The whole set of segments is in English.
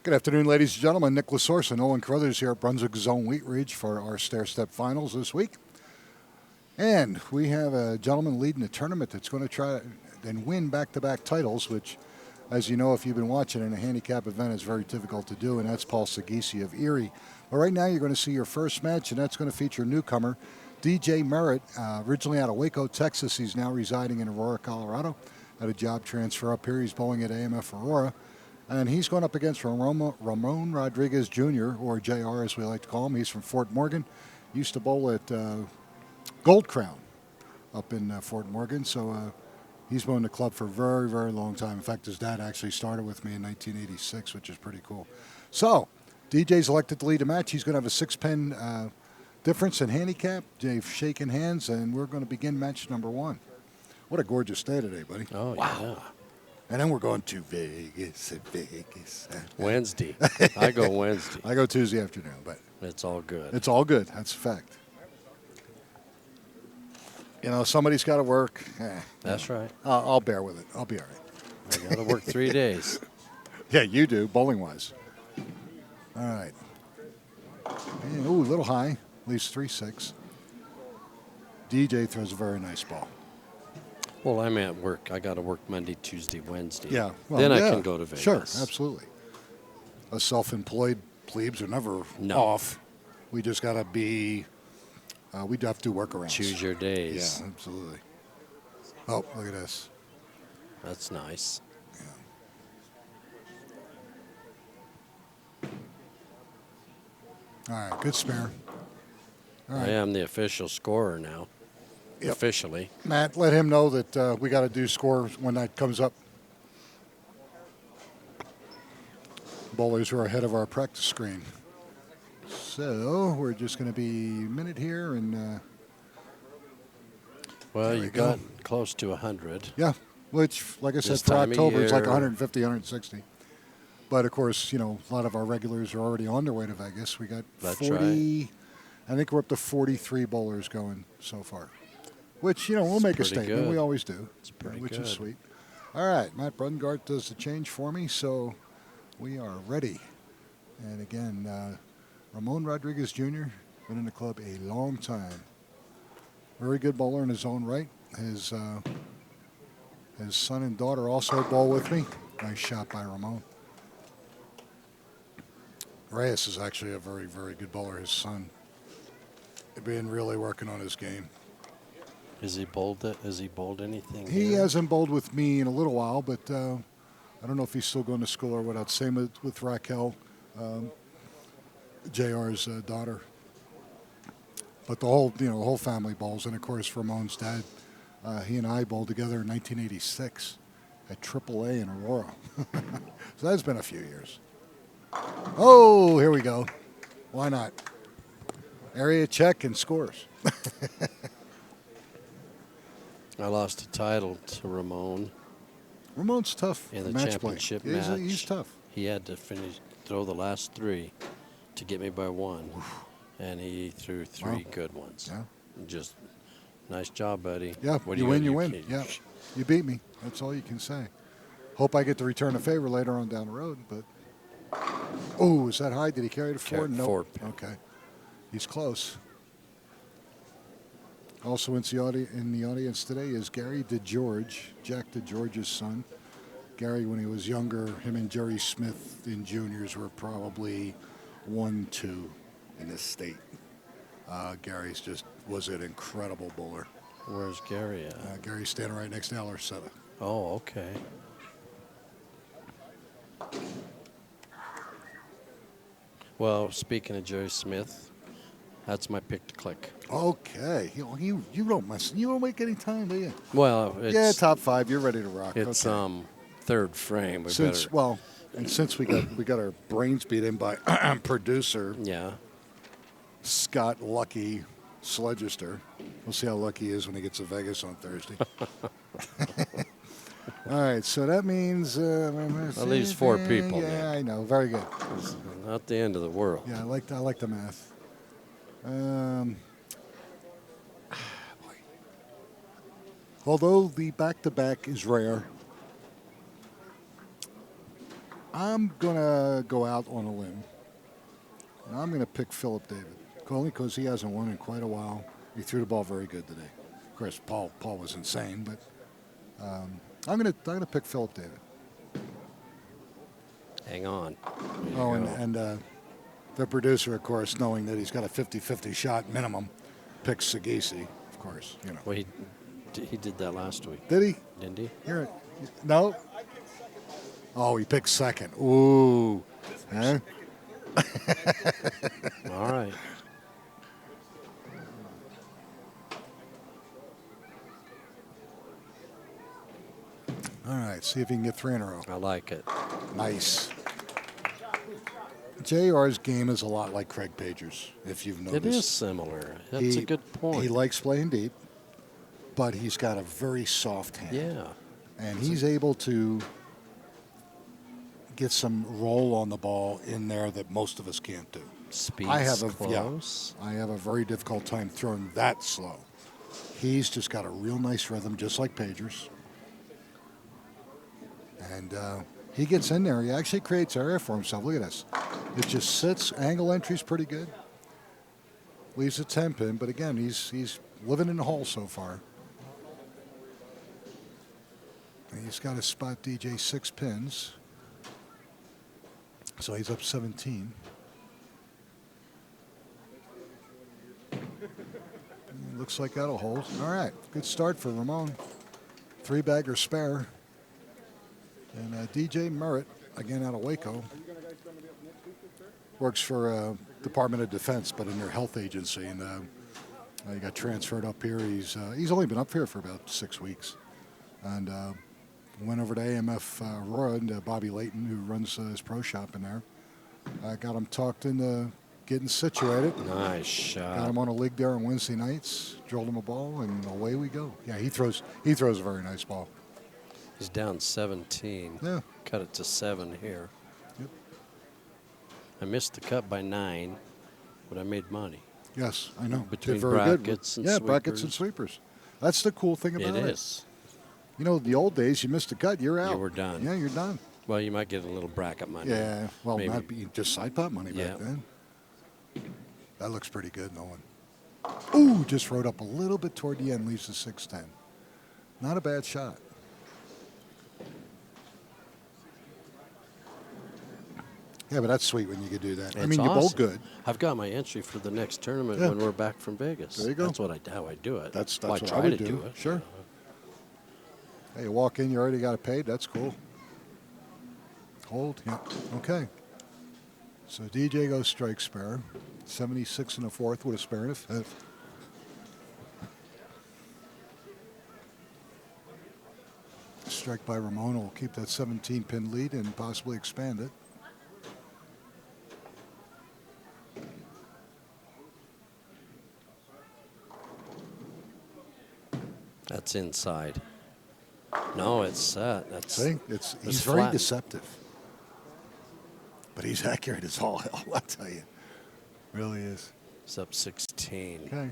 Good afternoon, ladies and gentlemen. Nick Lasource and Owen Carruthers here at Brunswick Zone Wheat Ridge for our stair-step finals this week. And we have a gentleman leading a tournament that's going to try and win back-to-back titles, which, as you know, if you've been watching in a handicap event, is very difficult to do, and that's Paul Sagisi of Erie. But right now you're going to see your first match, and that's going to feature a newcomer, DJ Merritt, originally out of Waco, Texas. He's now residing in Aurora, Colorado. Had a job transfer up here. He's bowling at AMF Aurora. And he's going up against Ramon Rodriguez Jr., or JR as we like to call him. He's from Fort Morgan. Used to bowl at Gold Crown up in Fort Morgan. So he's been in the club for a very, very long time. In fact, his dad actually started with me in 1986, which is pretty cool. So DJ's elected to lead the match. He's going to have a six-pin difference in handicap. They've shaken hands, and we're going to begin match number one. What a gorgeous day today, buddy. Oh, wow. Yeah. And then we're going to Vegas. Wednesday. I go Wednesday. I go Tuesday afternoon, but it's all good. It's all good. That's a fact. You know, somebody's got to work. That's right. I'll bear with it. I'll be all right. I got to work 3 days. Yeah, you do, bowling-wise. All right. And, ooh, a little high. At least 3-6. DJ throws a very nice ball. Well, I'm at work. I got to work Monday, Tuesday, Wednesday. Yeah. Well, then yeah, I can go to Vegas. Sure, absolutely. Us self-employed plebes are never off. We just got to be, we have to do workarounds. Choose your days. Yeah, absolutely. Oh, look at this. That's nice. Yeah. All right, good spare. All right. I am the official scorer now. Yep. Officially. Matt, let him know that we got to do scores when that comes up. Bowlers are ahead of our practice screen. So we're just going to be a minute here. And well, you got close to 100. Yeah, which, like I said, for October, it's like 150, 160. But, of course, you know, a lot of our regulars are already on their way to Vegas. We got 40. Right. I think we're up to 43 bowlers going so far. Which, you know, we'll make a statement. Good. We always do, which is sweet. All right, Matt Brungart does the change for me, so we are ready. And again, Ramon Rodriguez Jr., been in the club a long time. Very good bowler in his own right. His son and daughter also bowl with me. Nice shot by Ramon. Reyes is actually a very, very good bowler, his son. They've been really working on his game. Is he bowled anything? He hasn't bowled with me in a little while, but I don't know if he's still going to school or whatnot. Same with Raquel, JR's daughter. But the whole family bowls, and of course Ramon's dad. He and I bowled together in 1986 at AAA in Aurora. So that's been a few years. Oh, here we go. Why not? Area check and scores. I lost a title to Ramon. Ramon's tough in the match championship play. match. He's tough. He had to throw the last 3 to get me by 1, and he threw 3 good ones. Yeah. Just nice job, buddy. Yeah, you win. Yeah, you beat me. That's all you can say. Hope I get to return a favor later on down the road. But oh, is that high? Did he carry the 4? No. Nope. Okay, he's close. Also in the audience today is Gary DeGeorge, Jack DeGeorge's son. Gary, when he was younger, him and Jerry Smith in juniors were probably 1-2 in this state. Gary's was an incredible bowler. Where's Gary at? Gary's standing right next to Alarceta. Oh, okay. Well, speaking of Jerry Smith, that's my pick to click. Okay, you don't mess. You don't make any time, do you? Well, it's, top 5. You're ready to rock. It's okay. Third frame. Since we got our brains beat in by producer. Yeah. Scott Lucky Sledgester. We'll see how lucky he is when he gets to Vegas on Thursday. All right, so that means at least 4 people. Yeah, I know. Very good. It's not the end of the world. Yeah, I like the math. Although the back-to-back is rare, I'm going to go out on a limb. And I'm going to pick Philip David, only because he hasn't won in quite a while. He threw the ball very good today. Of course, Paul was insane, but I'm going to pick Philip David. Hang on. Oh, and the producer, of course, knowing that he's got a 50-50 shot minimum, picks Sagisi, of course. You know. Well, he did that last week. Did he? Didn't he? Here, no. Oh, he picked second. Ooh. Huh? All right. All right, see if you can get 3 in a row. I like it. Nice. JR's game is a lot like Craig Pager's, if you've noticed. It is similar. That's a good point. He likes playing deep, but he's got a very soft hand. Yeah. And he's able to get some roll on the ball in there that most of us can't do. Speed's close. I have a very difficult time throwing that slow. He's just got a real nice rhythm, just like Pager's. And he gets in there. He actually creates area for himself. Look at this. It just sits. Angle entry's pretty good. Leaves a 10-pin, but again, he's living in the hole so far. And he's got to spot DJ 6 pins. So he's up 17. Looks like that'll hold. All right, good start for Ramon. 3-bagger spare. And DJ Merritt, again out of Waco, works for Department of Defense, but in their health agency. And he got transferred up here. He's only been up here for about 6 weeks. And went over to AMF Aurora and Bobby Layton, who runs his pro shop in there. Got him talked into getting situated. Nice shot. Got him on a league there on Wednesday nights. Drilled him a ball, and away we go. Yeah, he throws a very nice ball. He's down 17. Yeah. Cut it to 7 here. Yep. I missed the cut by 9, but I made money. Yes, I know. Between Did very brackets good. and Yeah, brackets and sweepers. sweepers. That's the cool thing about it. It is. You know, the old days, you missed a cut, you're out. You were done. Yeah, you're done. Well, you might get a little bracket money. Yeah, well, Maybe. not be just side pot money Yeah. back then. That looks pretty good, Nolan. Ooh, just rode up a little bit toward the end, leaves the 6-10. Not a bad shot. Yeah, but that's sweet when you could do that. I It's mean, you're both awesome. good. I've got my entry for the next tournament Yeah. when we're back from Vegas. There you go. That's how I do it. That's Well, what try I would to do it. Sure. Hey, you walk in, you already got it paid. That's cool. Hold. Yeah. Okay. So DJ goes strike spare. 76 in the 4th with a spare in the 5th. Strike by Ramon will keep that 17-pin lead and possibly expand it. That's inside. No, it's set. See, he's very flattened. deceptive. But he's accurate as all hell, I'll tell you. Really is. It's up 16. Okay.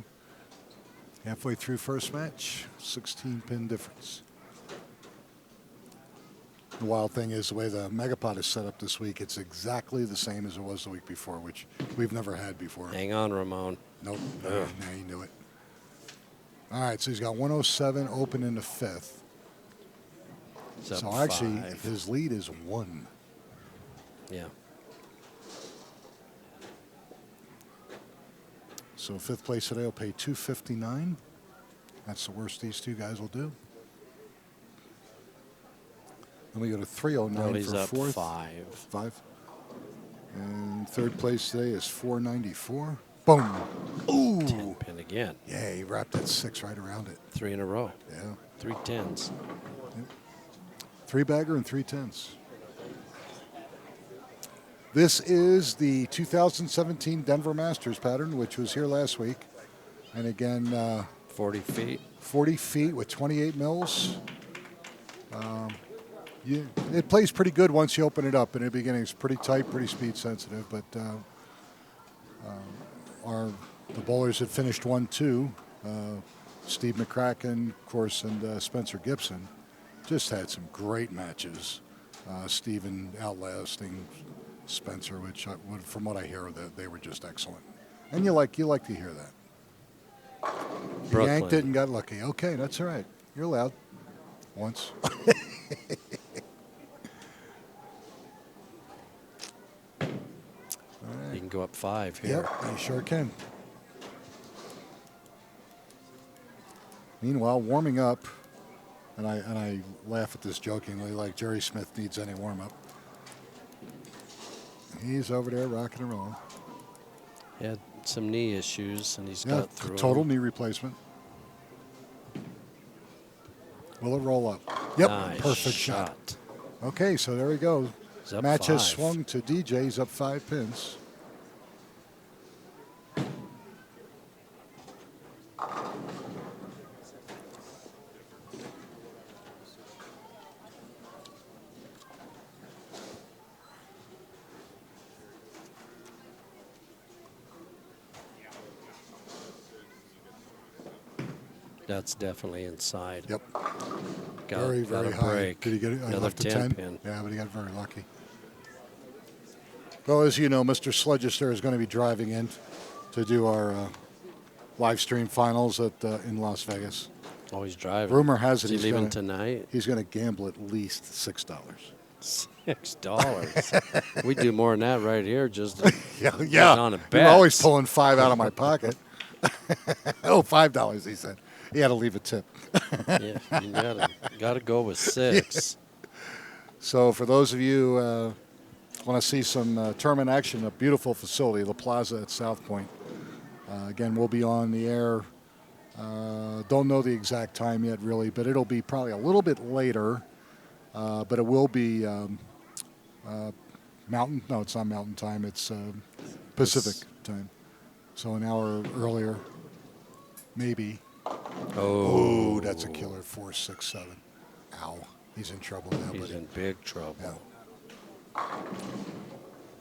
Halfway through first match, 16-pin difference. The wild thing is the way the Megapod is set up this week, it's exactly the same as it was the week before, which we've never had before. Hang on, Ramon. Nope. No, you knew it. All right, so he's got 107 open in the 5th. It's up So actually, 5. his lead is 1. Yeah. So 5th place today will pay $259. That's the worst these two guys will do. Then we go to 309 Well, he's for up 4th. 5. And 3rd place today is 494. Boom. Ooh. 10 pin again. Yeah, he wrapped that 6 right around it. 3 in a row. Yeah. 3 10s. 3-bagger and 3 10s. This is the 2017 Denver Masters pattern, which was here last week. And again, 40 feet. 40 feet with 28 mils. It plays pretty good once you open it up. In the beginning, it's pretty tight, pretty speed sensitive. But the bowlers had finished 1-2. Steve McCracken, of course, and Spencer Gibson just had some great matches. Steven outlasting Spencer, which from what I hear, that they were just excellent. And you like to hear that. Brooklyn. Yanked it and got lucky. Okay, that's all right. You're allowed. Once. You can go up 5 here. Yep, you sure can. Meanwhile, warming up, and I laugh at this jokingly, like Jerry Smith needs any warm-up. He's over there rocking and rolling. He had some knee issues, and he's Yeah, got through total them. knee replacement. Will it roll up? Yep, Nice perfect shot. shot. Okay, so there we go. He's up Match has 5. swung to DJ. He's up 5 pins. That's definitely inside. Yep. Got, Very, got very a high. break. Did he get it? Another Left to 10 pin. Yeah, but he got very lucky. Well, as you know, Mr. Sledgester is going to be driving in to do our live stream finals in Las Vegas. Oh, he's driving. Rumor has it Is he he's leaving gonna, tonight? He's going to gamble at least $6. $6. We do more than that right here. Just Yeah. on a You're bet. always pulling $5 out of my pocket. Oh, $5, he said. He had to leave a tip. Yeah, you gotta go with 6. So for those of you want to see some tournament action, a beautiful facility, the Plaza at South Point. Again, we'll be on the air. Don't know the exact time yet, really, but it'll be probably a little bit later. But it will be Mountain. No, it's not Mountain time. It's Pacific time. So an hour earlier, maybe. Oh, that's a killer. 4, 6, 7. Ow. He's in trouble now, He's buddy. in big trouble. Yeah.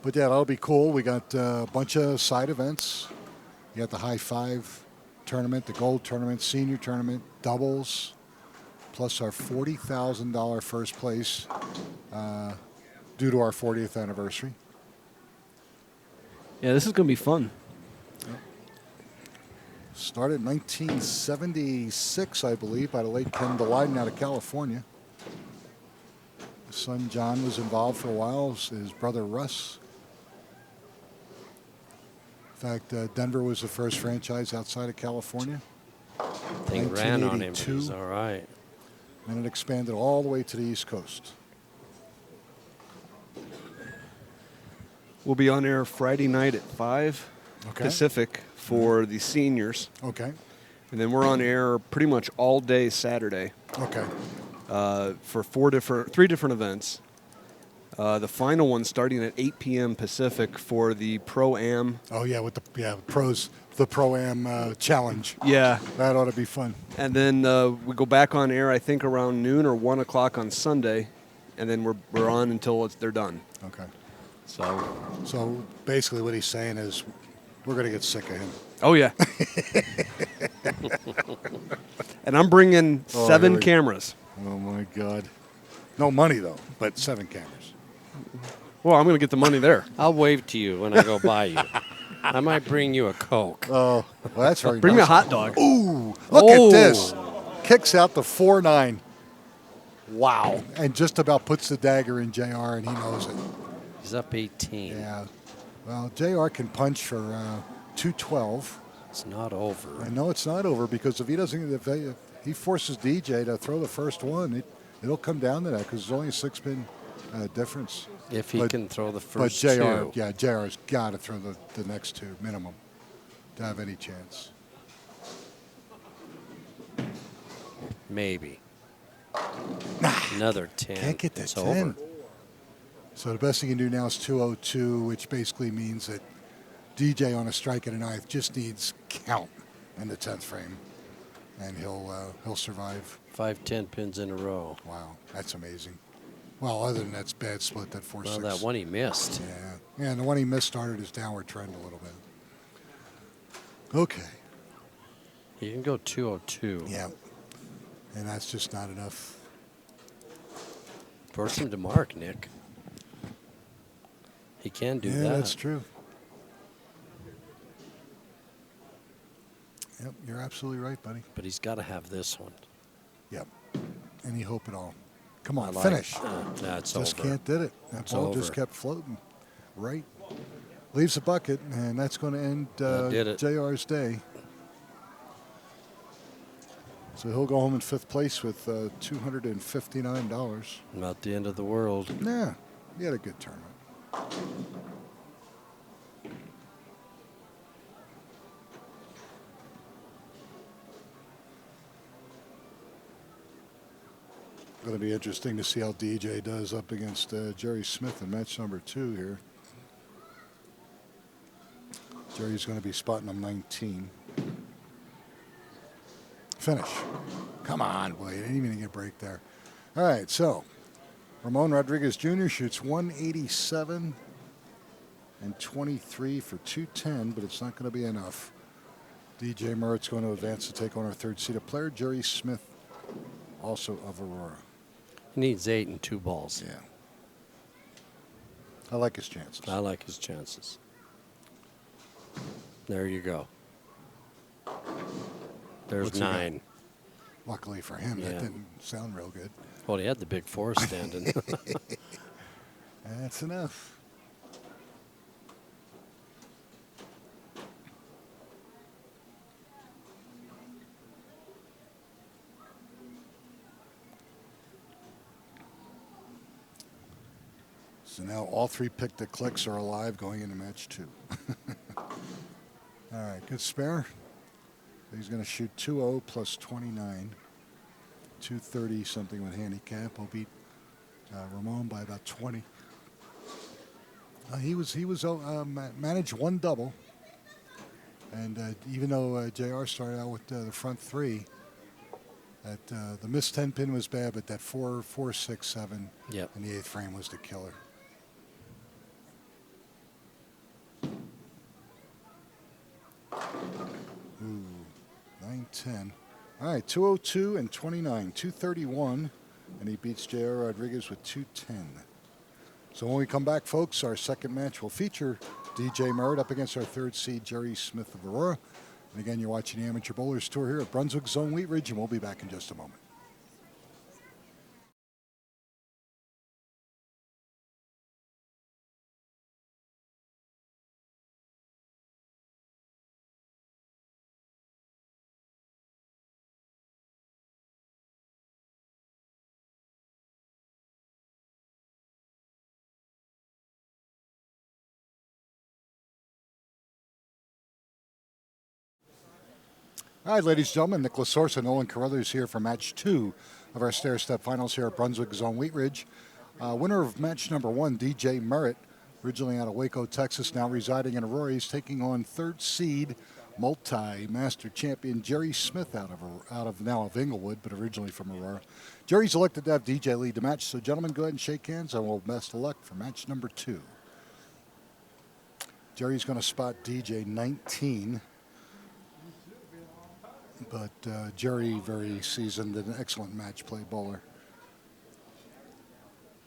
But yeah, that'll be cool. We got a bunch of side events. You got the high five tournament, the gold tournament, senior tournament, doubles, plus our $40,000 first place due to our 40th anniversary. Yeah, this is going to be fun. Started in 1976, I believe, by the late Ken Delyden out of California. His son John was involved for a while, his brother Russ. In fact, Denver was the first franchise outside of California. Thing ran on him. 1982. He's all right. And it expanded all the way to the East Coast. We'll be on air Friday night at 5 Pacific for the seniors. Okay. And then we're on air pretty much all day Saturday Okay. for 3 different events. The final one starting at 8 p.m. Pacific for the Pro-Am. Oh, yeah, with the pros, the Pro-Am challenge. Yeah. That ought to be fun. And then we go back on air, I think, around noon or 1 o'clock on Sunday. And then we're on until they're done. Okay. So basically what he's saying is we're going to get sick of him. Oh, yeah. And I'm bringing 7 cameras. Oh, my God. No money, though, but 7 cameras. Well, I'm going to get the money there. I'll wave to you when I go by you. I might bring you a Coke. Oh, well, that's very Bring me a nice. hot dog. Ooh, look at this. Kicks out the 4-9. Wow. And just about puts the dagger in JR, and he knows it. He's up 18. Yeah. Well, JR can punch for 212. It's not over. I know it's not over because if he forces DJ to throw the first one, it'll come down to that because it's only a 6-pin difference. If he can throw the first but JR, two. yeah, JR's got to throw the next 2 minimum to have any chance. Maybe. Another 10. Can't get that It's 10. over. So the best he can do now is 202, which basically means that DJ on a strike and a 9th just needs count in the 10th frame, and he'll survive. 5 10 pins in a row. Wow, that's amazing. Well, other than that's bad split, that 4-6. Well, that one he missed. Yeah, and the one he missed started his downward trend a little bit. Okay. You can go 202. Yeah, and that's just not enough. Force him to mark, Nick. He can do that. Yeah, that's true. Yep, you're absolutely right, buddy. But he's got to have this one. Yep. Any hope at all. Come on, I like- finish. That's Just over. can't did it. That It's ball just over. kept floating. Right. Leaves the bucket, and that's going to end That did it. JR's day. So he'll go home in 5th place with $259. Not the end of the world. Yeah, he had a good tournament. Going to be interesting to see how DJ does up against Jerry Smith in match number 2 here. Jerry's going to be spotting him 19. Finish. Come on, boy. You didn't even get a break there. All right, so Ramon Rodriguez Jr. shoots 187 and 23 for 210, but it's not going to be enough. DJ Merritt's going to advance to take on our 3rd seeded player, Jerry Smith, also of Aurora. He needs 8 and 2 balls. Yeah. I like his chances. I like his chances. There you go. There's What's he got? 9. Luckily for him, Yeah. that didn't sound real good. Well, he had the big 4 standing. That's enough. So now all 3 pick-the clicks are alive going into match 2. All right, good spare. He's going to shoot 2-0 plus 29. 230 something with handicap. Will beat Ramon by about 20. He was managed 1 double, and even though JR started out with the front 3, that the missed 10 pin was bad, but that 4, 6, 7, Yep. and the 8th frame was the killer. Ooh, 9-10. All right, 202 and 29, 231, and he beats J.R. Rodriguez with 210. So when we come back, folks, our second match will feature DJ Merritt up against our 3rd seed, Jerry Smith of Aurora. And again, you're watching the Amateur Bowlers Tour here at Brunswick Zone Wheat Ridge, and we'll be back in just a moment. All right, ladies and gentlemen, Nicholas Source and Owen Carruthers here for match 2 of our stair-step finals here at Brunswick Zone Wheat Ridge. Winner of match number 1, DJ Merritt, originally out of Waco, Texas, now residing in Aurora. He's taking on 3rd seed multi-master champion Jerry Smith out of now of Inglewood, but originally from Aurora. Jerry's elected to have DJ lead the match, so gentlemen, go ahead and shake hands, and we'll best of luck for match number 2. Jerry's going to spot DJ 19. But Jerry, very seasoned and an excellent match play bowler.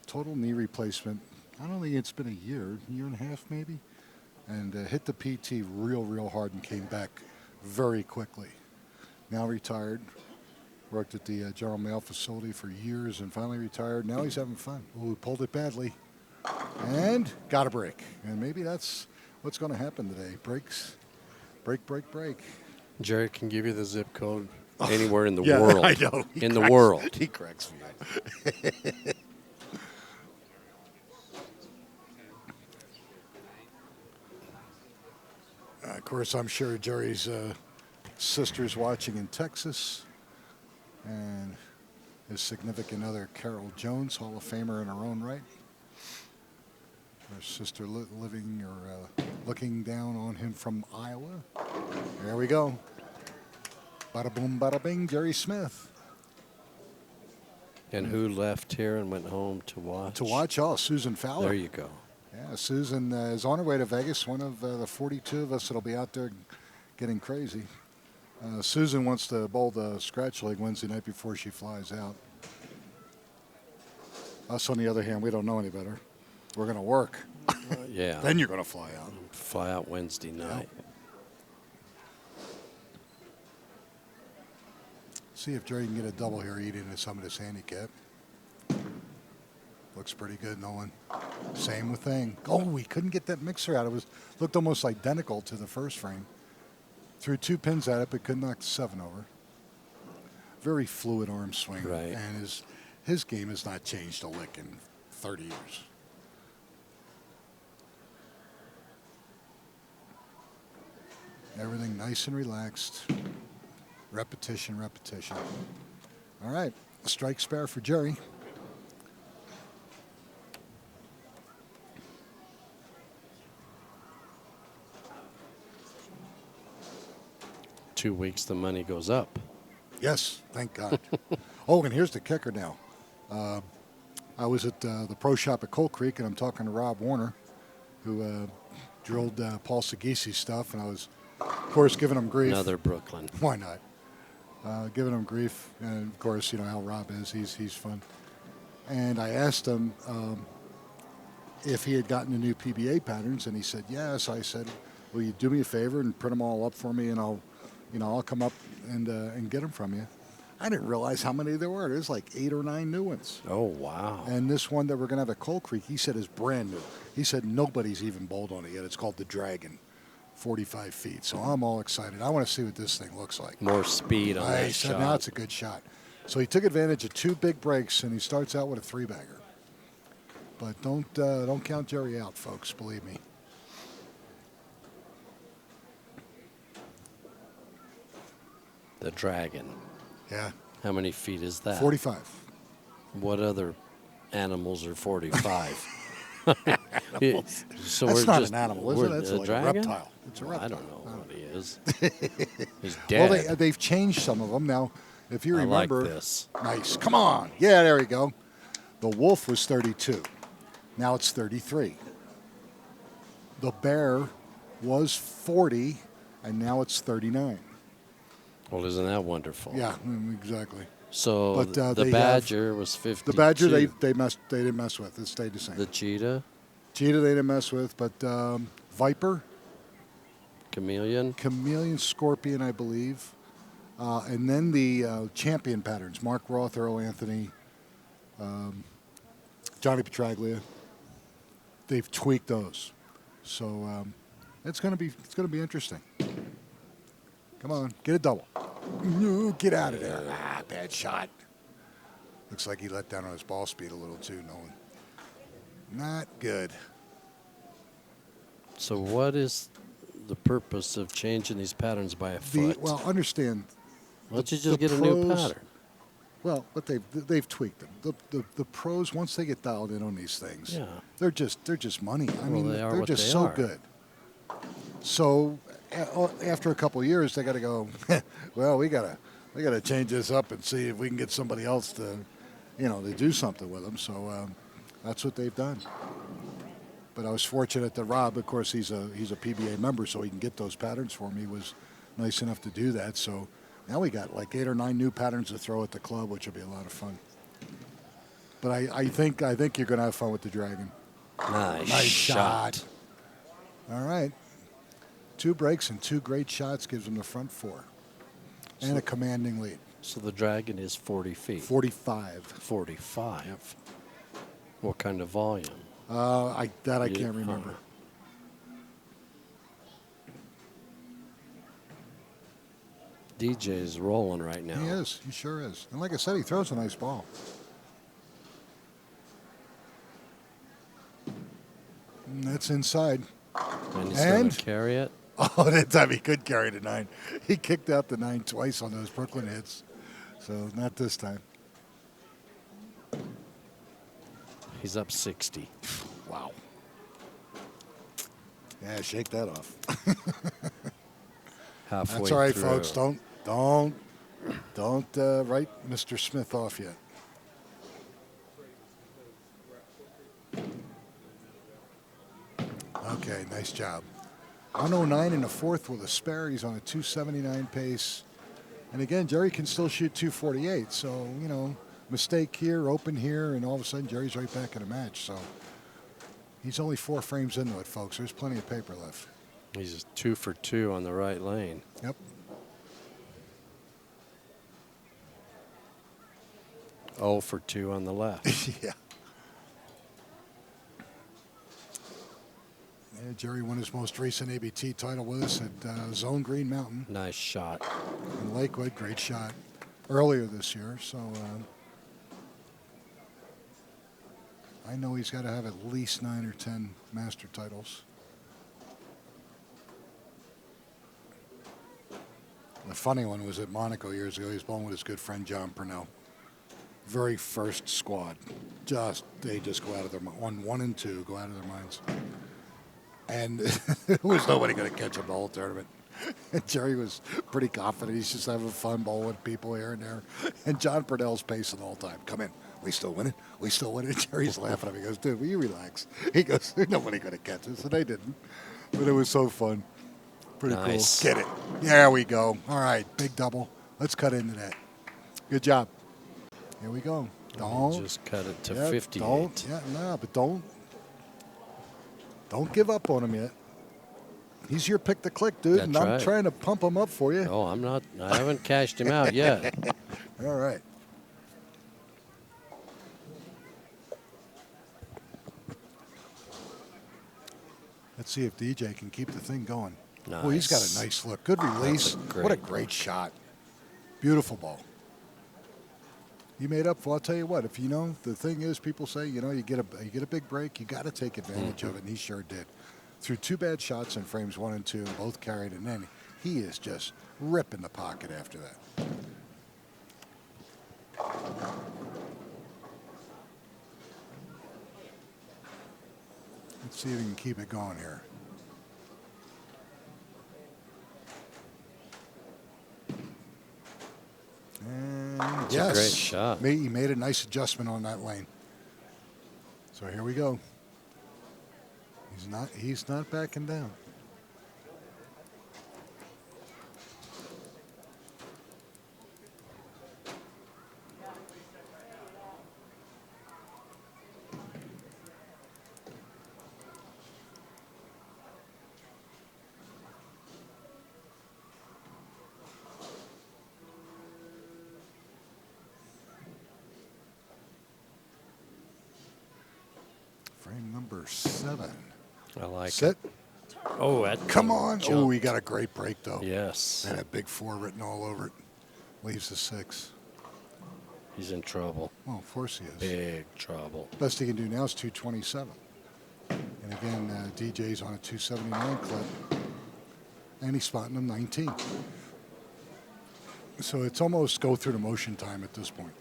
Total knee replacement. I don't think it's been a year and a half maybe. And hit the PT real hard and came back very quickly. Now retired. Worked at the General Mail facility for years and finally retired. Now he's having fun. Ooh, pulled it badly. And got a break. And maybe that's what's going to happen today. Breaks. Break. Jerry can give you the zip code anywhere in the Yeah, world. I know. In the world. He cracks me up. Of course, I'm sure Jerry's sister's watching in Texas, and his significant other, Carol Jones, Hall of Famer in her own right. Her sister living or looking down on him from Iowa. There we go. Bada boom, bada bing, Jerry Smith. And who left here and went home to watch? To watch, oh, Susan Fowler. There you go. Yeah, Susan is on her way to Vegas, one of the 42 of us that'll be out there getting crazy. Susan wants to bowl the scratch leg Wednesday night before she flies out. Us, on the other hand, we don't know any better. We're going to work. Yeah. Then you're going to fly out. Fly out Wednesday night. See if Jerry can get a double here, eat into some of this handicap. Looks pretty good, Nolan. Same thing. Oh, we couldn't get that mixer out. It looked almost identical to the first frame. Threw 2 pins at it, but couldn't knock the 7 over. Very fluid arm swing. Right. And his game has not changed a lick in 30 years. Everything nice and relaxed. Repetition, repetition. All right, strike spare for Jerry. Two weeks, the money goes up. Yes, thank God. Oh, and here's the kicker now. I was at the pro shop at Coal Creek, and I'm talking to Rob Warner, who drilled Paul Segisi's stuff, and I was, of course, giving him grief. Another Brooklyn. Why not? Giving him grief, and of course, you know how Rob is. He's fun. And I asked him if he had gotten the new PBA patterns, and he said yes. I said, "Will you do me a favor and print them all up for me, and I'll come up and get them from you." I didn't realize how many there were. There's like 8 or 9 new ones. Oh, wow. And this one that we're going to have at Coal Creek, he said is brand new. He said nobody's even bowled on it yet. It's called the Dragon, 45 feet. So I'm all excited. I want to see what this thing looks like. More speed on that He said, shot. now it's a good shot. So he took advantage of 2 big breaks, and he starts out with a 3-bagger. But don't count Jerry out, folks. Believe me. The Dragon. Yeah. How many feet is that? 45. What other animals are 45? So That's we're not just, an animal, is we're it? That's a like dragon? a reptile. It's a reptile. I don't know what he is. He's dead. Well, they've changed some of them. Now, if you I like remember. this. Nice. Come on. Yeah, there we go. The wolf was 32. Now it's 33. The bear was 40, and now it's 39. Well, isn't that wonderful? Yeah, exactly. So But, the they badger was 52. The badger they didn't mess with. It stayed the same. The cheetah, Cheetah they didn't mess with, but viper, chameleon. scorpion, I believe, and then the champion patterns: Mark Roth, Earl Anthony, Johnny Petraglia. They've tweaked those, so it's gonna be interesting. Come on, get a double. No, get out of there. Bad shot. Looks like he let down on his ball speed a little too, Nolan. Not good. So what is the purpose of changing these patterns by a foot? Well, understand. Why don't you the just get a new pros- pattern? Well, but they've tweaked them. The pros, once they get dialed in on these things, Yeah. they're just money. I mean, they are they're what just they so are. good. So after a couple of years, they got to go. Well, we gotta change this up and see if we can get somebody else to, to do something with them. So that's what they've done. But I was fortunate that Rob, of course, he's a PBA member, so he can get those patterns for me. He was nice enough to do that. So now we got like 8 or 9 new patterns to throw at the club, which will be a lot of fun. But I think you're going to have fun with the Dragon. Nice shot. All right. 2 breaks and 2 great shots gives them the front 4. And a commanding lead. So the Dragon is 40 feet. 45. 45. Yep. What kind of volume? I can't remember. DJ's rolling right now. He is. He sure is. And like I said, he throws a nice ball. And that's inside. And he's going And- to carry it. Oh, that time he could carry the 9. He kicked out the 9 twice on those Brooklyn hits. So not this time. He's up 60. Wow. Yeah, shake that off. Halfway That's all right, through. folks. Don't write Mr. Smith off yet. Okay, nice job. 109 in the 4th with a spare. He's on a 279 pace. And again, Jerry can still shoot 248. So, mistake here, open here, and all of a sudden Jerry's right back in the match. So he's only 4 frames into it, folks. There's plenty of paper left. He's 2 for 2 on the right lane. Yep. 0 for 2 on the left. Yeah. Yeah, Jerry won his most recent ABT title with us at Zone Green Mountain Nice shot. in Lakewood. Great shot earlier this year. So I know he's got to have at least 9 or 10 master titles. The funny one was at Monaco years ago. He was bowling with his good friend John Purnell. Very first squad. They just go out of their mind. 1 and 2 go out of their minds. And there was nobody going to catch him the whole tournament. And Jerry was pretty confident. He's just having fun bowling with people here and there. And John Purnell's pacing the whole time. Come in. We still winning. We still winning. Jerry's laughing at me. He goes, dude, will you relax? He goes, there's nobody going to catch us. And they didn't. But it was so fun. Pretty Nice. cool. Get it. There we go. All right. Big double. Let's cut into that. Good job. Here we go. Don't. Just cut it to Yeah, 58. Don't. Yeah, no, but don't give up on him yet. He's your pick to click, dude, That's and I'm right. trying to pump him up for you. Oh, I'm not. I haven't cashed him out yet. All right. Let's see if DJ can keep the thing going. Oh, he's got a nice look. Good release. What a great shot. Beautiful ball. You made up for. I'll tell you what. If you know, the thing is, people say, you get a big break, you got to take advantage of it, and he sure did. Threw 2 bad shots in frames 1 and 2, and both carried, and then he is just ripping the pocket after that. Let's see if we can keep it going here. And It's yes, a great shot. He made a nice adjustment on that lane. So here we go. He's not backing down. Frame number 7. I like Sit. it. Oh, that Come thing on. jumped. Oh, he got a great break, though. Yes. And a big 4 written all over it. Leaves a 6. He's in trouble. Well, of course he is. Big trouble. Best he can do now is 227. And again, DJ's on a 279 clip. And he's spotting him 19. So it's almost go through the motion time at this point.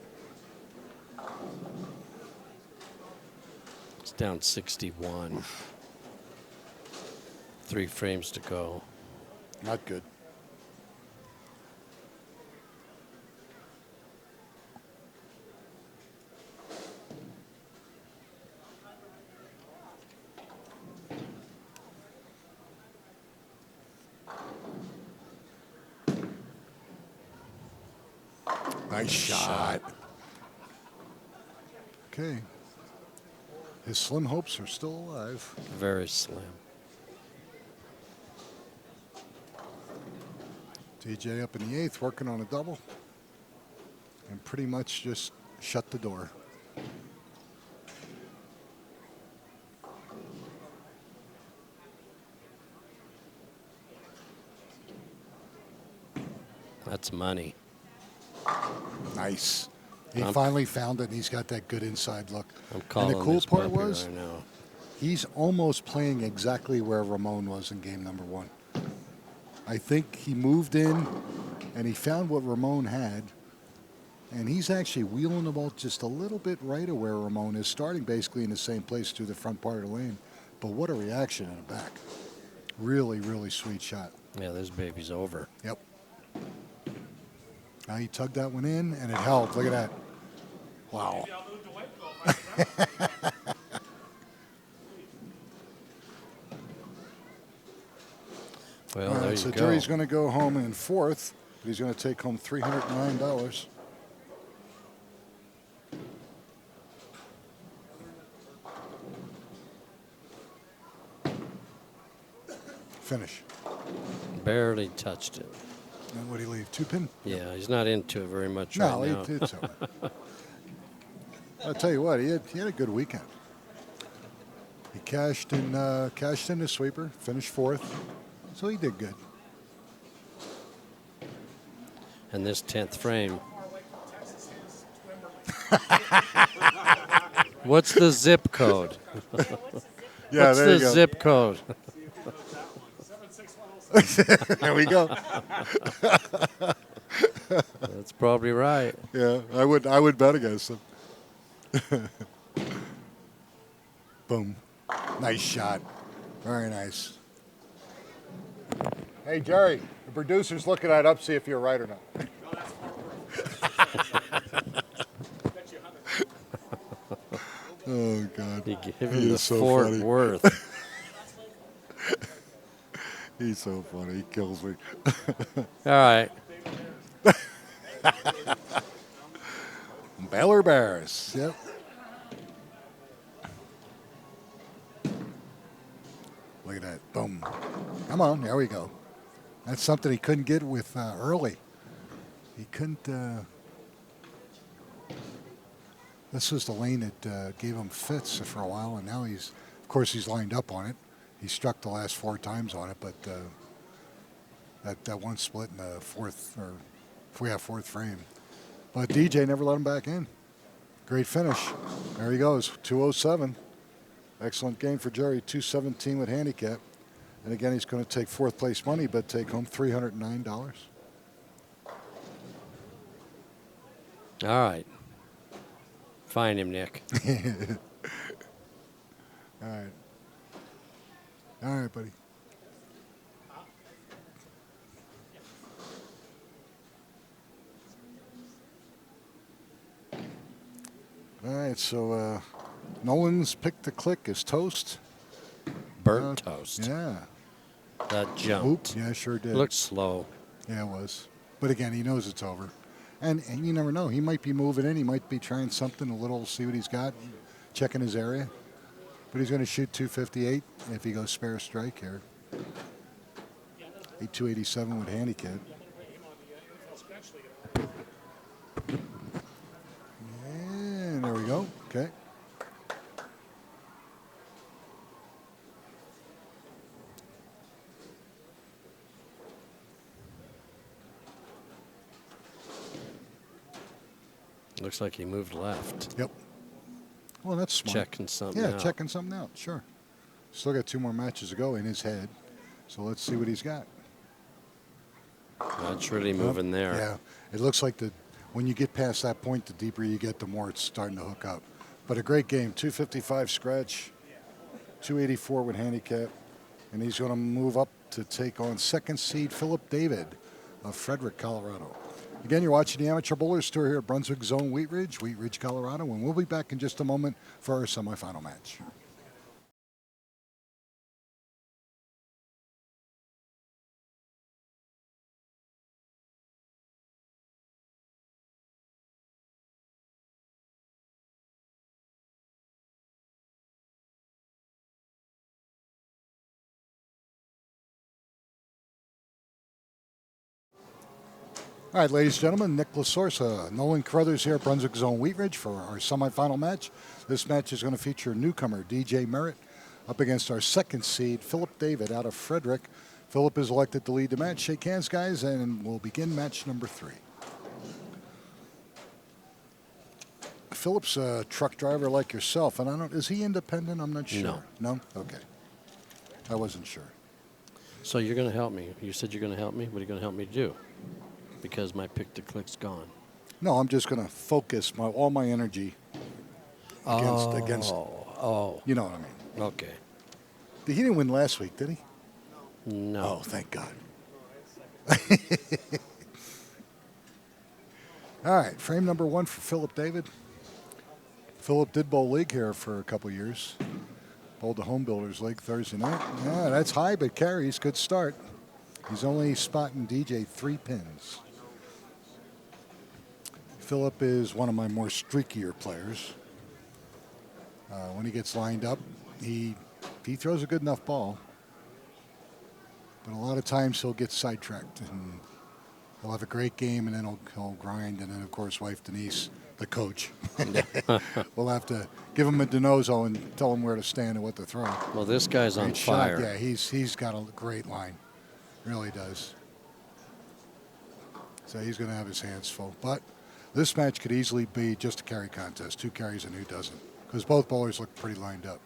It's down 61. 3 frames to go. Not good. Nice shot. Okay. His slim hopes are still alive. Very slim. DJ up in the 8th, working on a double. And pretty much just shut the door. That's money. Nice. He finally found it, and he's got that good inside look. I'm calling and the cool this part puppy was, right now. he's almost playing exactly where Ramon was in game number 1. I think he moved in, and he found what Ramon had, and he's actually wheeling the ball just a little bit right of where Ramon is, starting basically in the same place through the front part of the lane. But what a reaction in the back. Really, really sweet shot. Yeah, this baby's over. Yep. Now he tugged that one in, and it held. Look at that. Wow. Well, All there right, you so go. Jerry's going to go home in 4th, but he's going to take home $309. finish. Barely touched it. And what do you leave? 2-pin? Yeah, he's not into it very much No, right now. it's over. I'll tell you what, he had a good weekend. He cashed in the sweeper, finished 4th, so he did good. And this 10th frame. What's the zip code? Yeah, What's there the you go. zip code? There we go. That's probably right. Yeah, I would bet against him. Boom. Nice shot. Very nice. Hey, Jerry, the producer's looking that up, see if you're right or not. Oh, God. He gave He him the is so Fort funny. Worth. He's so funny. He kills me. All right. Baylor Bears. Yep. Look at that. Boom. Come on. There we go. That's something he couldn't get with early. He couldn't. This was the lane that gave him fits for a while, and now he's, of course, he's lined up on it. He struck the last 4 times on it, but that one split in the fourth frame. But DJ never let him back in. Great finish. There he goes, 207. Excellent game for Jerry, 217 with handicap. And again, he's going to take 4th place money, but take home $309. All right. Find him, Nick. All right. All right, buddy. All right, so Nolan's pick to click is toast. Burnt toast. Yeah. That jumped. Oop, yeah, sure did. Looked slow. Yeah, it was. But again, he knows it's over. And you never know. He might be moving in. He might be trying something a little, see what he's got, checking his area. But he's going to shoot 258 if he goes spare strike here. 287 with handicap. And there we go. Okay. Looks like he moved left. Yep. Well, that's smart. Checking something Yeah, out. checking something out. Sure. Still got 2 more matches to go in his head. So let's see what he's got. That's really moving there. Yeah. It looks like when you get past that point, the deeper you get, the more it's starting to hook up. But a great game. 255 scratch, 284 with handicap. And he's going to move up to take on 2nd seed Philip David of Frederick, Colorado. Again, you're watching the Amateur Bowlers Tour here at Brunswick Zone, Wheat Ridge, Colorado. And we'll be back in just a moment for our semifinal match. All right, ladies and gentlemen, Nick Lasorsa, Nolan Carruthers here at Brunswick Zone Wheat Ridge for our semifinal match. This match is going to feature newcomer DJ Merritt up against our 2nd seed Philip David out of Frederick. Philip is elected to lead the match. Shake hands, guys, and we'll begin match number 3. Philip's a truck driver like yourself, and is he independent? I'm not sure. No. No? Okay. I wasn't sure. So you're going to help me. You said you're going to help me. What are you going to help me do? Because my pick to click's gone. No, I'm just going to focus all my energy against. Oh. You know what I mean? Okay. He didn't win last week, did he? No. Oh, thank God. All right, frame number 1 for Philip David. Philip did bowl league here for a couple years. Bowled the Home Builders League Thursday night. Yeah, that's high, but carries. Good start. He's only spotting DJ 3 pins. Philip is one of my more streakier players. When he gets lined up, he throws a good enough ball. But a lot of times he'll get sidetracked, and he'll have a great game, and then he'll grind. And then, of course, wife Denise, the coach, will have to give him a DiNozzo and tell him where to stand and what to throw. Well, this guy's on Great shot. fire. Yeah, he's got a great line. Really does. So he's going to have his hands full. But this match could easily be just a carry contest, 2 carries and who doesn't, because both bowlers look pretty lined up.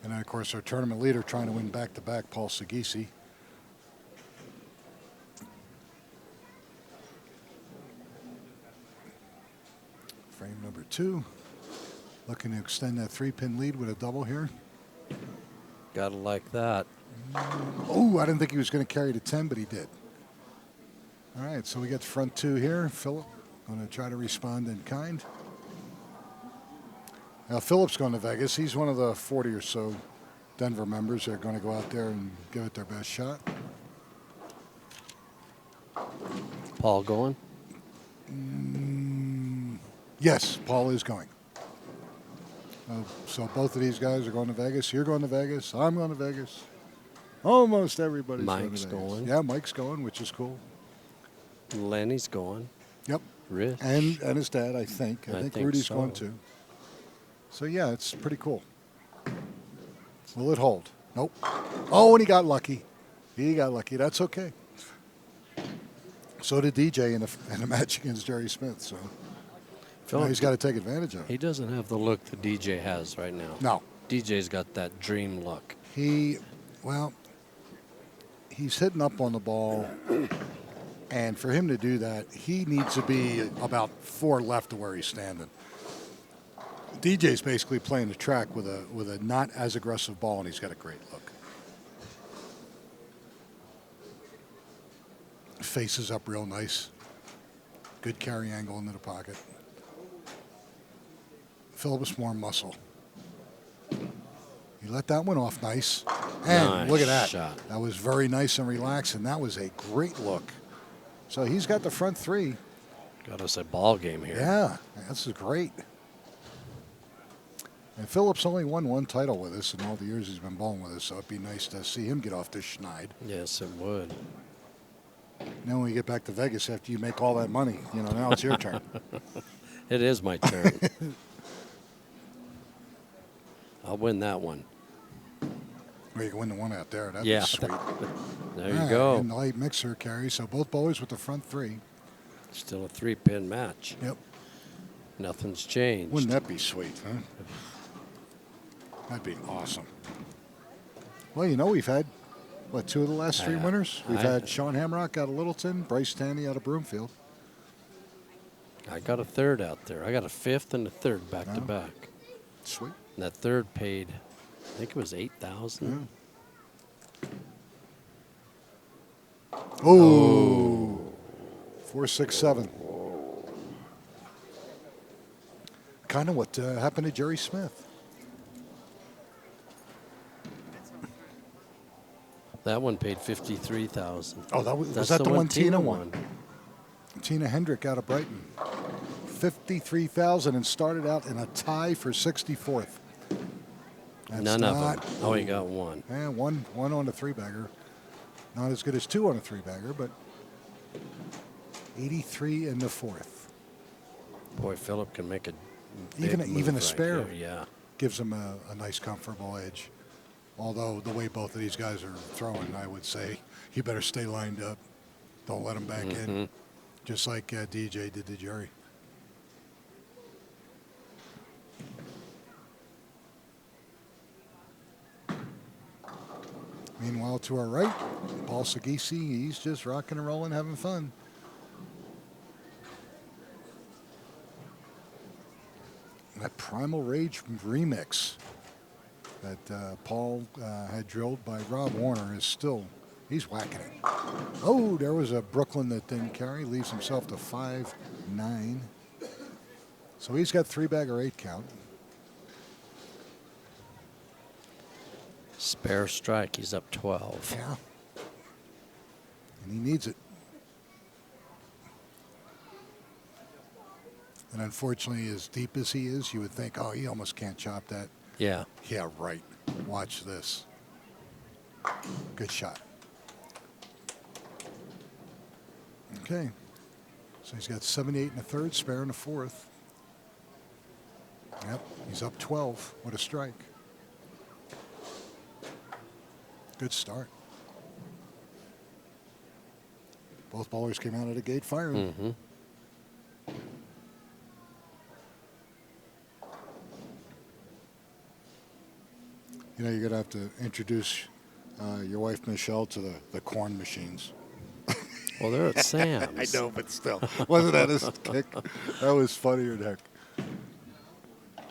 And then, of course, our tournament leader trying to win back-to-back, Paul Sagisi. Frame number 2. Looking to extend that 3-pin lead with a double here. Gotta like that. Oh, I didn't think he was going to carry to 10, but he did. All right, so we got the front 2 here. Philip going to try to respond in kind. Now, Philip's going to Vegas. He's one of the 40 or so Denver members that are going to go out there and give it their best shot. Paul going? Yes, Paul is going. So both of these guys are going to Vegas. You're going to Vegas. I'm going to Vegas. Almost everybody's going to Mike's Vegas. going. Yeah, Mike's going, which is cool. Lenny's going. Yep. Rich. And his dad, I think. I think Rudy's so. going too. So, yeah, it's pretty cool. Will it hold? Nope. Oh, and he got lucky. He got lucky. That's okay. So did DJ in a match against Jerry Smith. So now he's got to take advantage of it. He doesn't have the look that DJ has right now. No. DJ's got that dream look. He's hitting up on the ball. And for him to do that, he needs to be about 4 left of where he's standing. DJ's basically playing the track with a not as aggressive ball, and he's got a great look. Faces up real nice. Good carry angle into the pocket. Phillips more muscle. He let that one off nice. And Nice look at that. shot. That was very nice and relaxed, and that was a great look. So he's got the front 3. Got us a ball game here. Yeah, this is great. And Phillips only won 1 title with us in all the years he's been bowling with us, so it'd be nice to see him get off this schneid. Yes, it would. Now when we get back to Vegas after you make all that money, now it's your turn. It is my turn. I'll win that one. Well, you can win the one out there. That'd Yeah. be sweet. There you All right, go. And the light mixer carry, so both bowlers with the front 3. Still a 3-pin match. Yep. Nothing's changed. Wouldn't that be sweet, huh? That'd be awesome. Well, we've had, 2 of the last 3 winners? We've had Sean Hamrock out of Littleton, Bryce Tanny out of Broomfield. I got a 3rd out there. I got a 5th and a 3rd back to back. Sweet. And that 3rd paid, I think it was $8,000. Oh. 4, 6, 7. Kind of what happened to Jerry Smith. That one paid $53,000. Oh, was That's that the one Tina won? Tina Hendrick out of Brighton. $53,000 and started out in a tie for 64th. That's None of not- them. Oh, he got one. Yeah, one on a 3-bagger. Not as good as 2 on a 3-bagger, but 83 in the 4th. Boy, Philip can make a big Even move a right spare. here. Yeah. Gives him a nice, comfortable edge. Although the way both of these guys are throwing, I would say you better stay lined up. Don't let them back in. Just like DJ did to Jerry. Meanwhile, to our right, Paul Sagisi, he's just rocking and rolling, having fun. That Primal Rage remix that Paul had drilled by Rob Warner is still, he's whacking it. Oh, there was a Brooklyn that didn't carry, leaves himself to 5-9. So he's got 3-bagger 8 count. Spare strike. He's up 12. Yeah. And he needs it. And unfortunately, as deep as he is, you would think, oh, he almost can't chop that. Yeah. Yeah, right. Watch this. Good shot. Okay. So he's got 78 in the third, spare in the fourth. Yep, he's up 12. What a strike. Good start. Both ballers came out of the gate firing. Mm-hmm. You know, you're going to have to introduce your wife, Michelle, to the corn machines. Well, they're at Sam's. I know, but still. Wasn't that his kick? That was funnier than heck.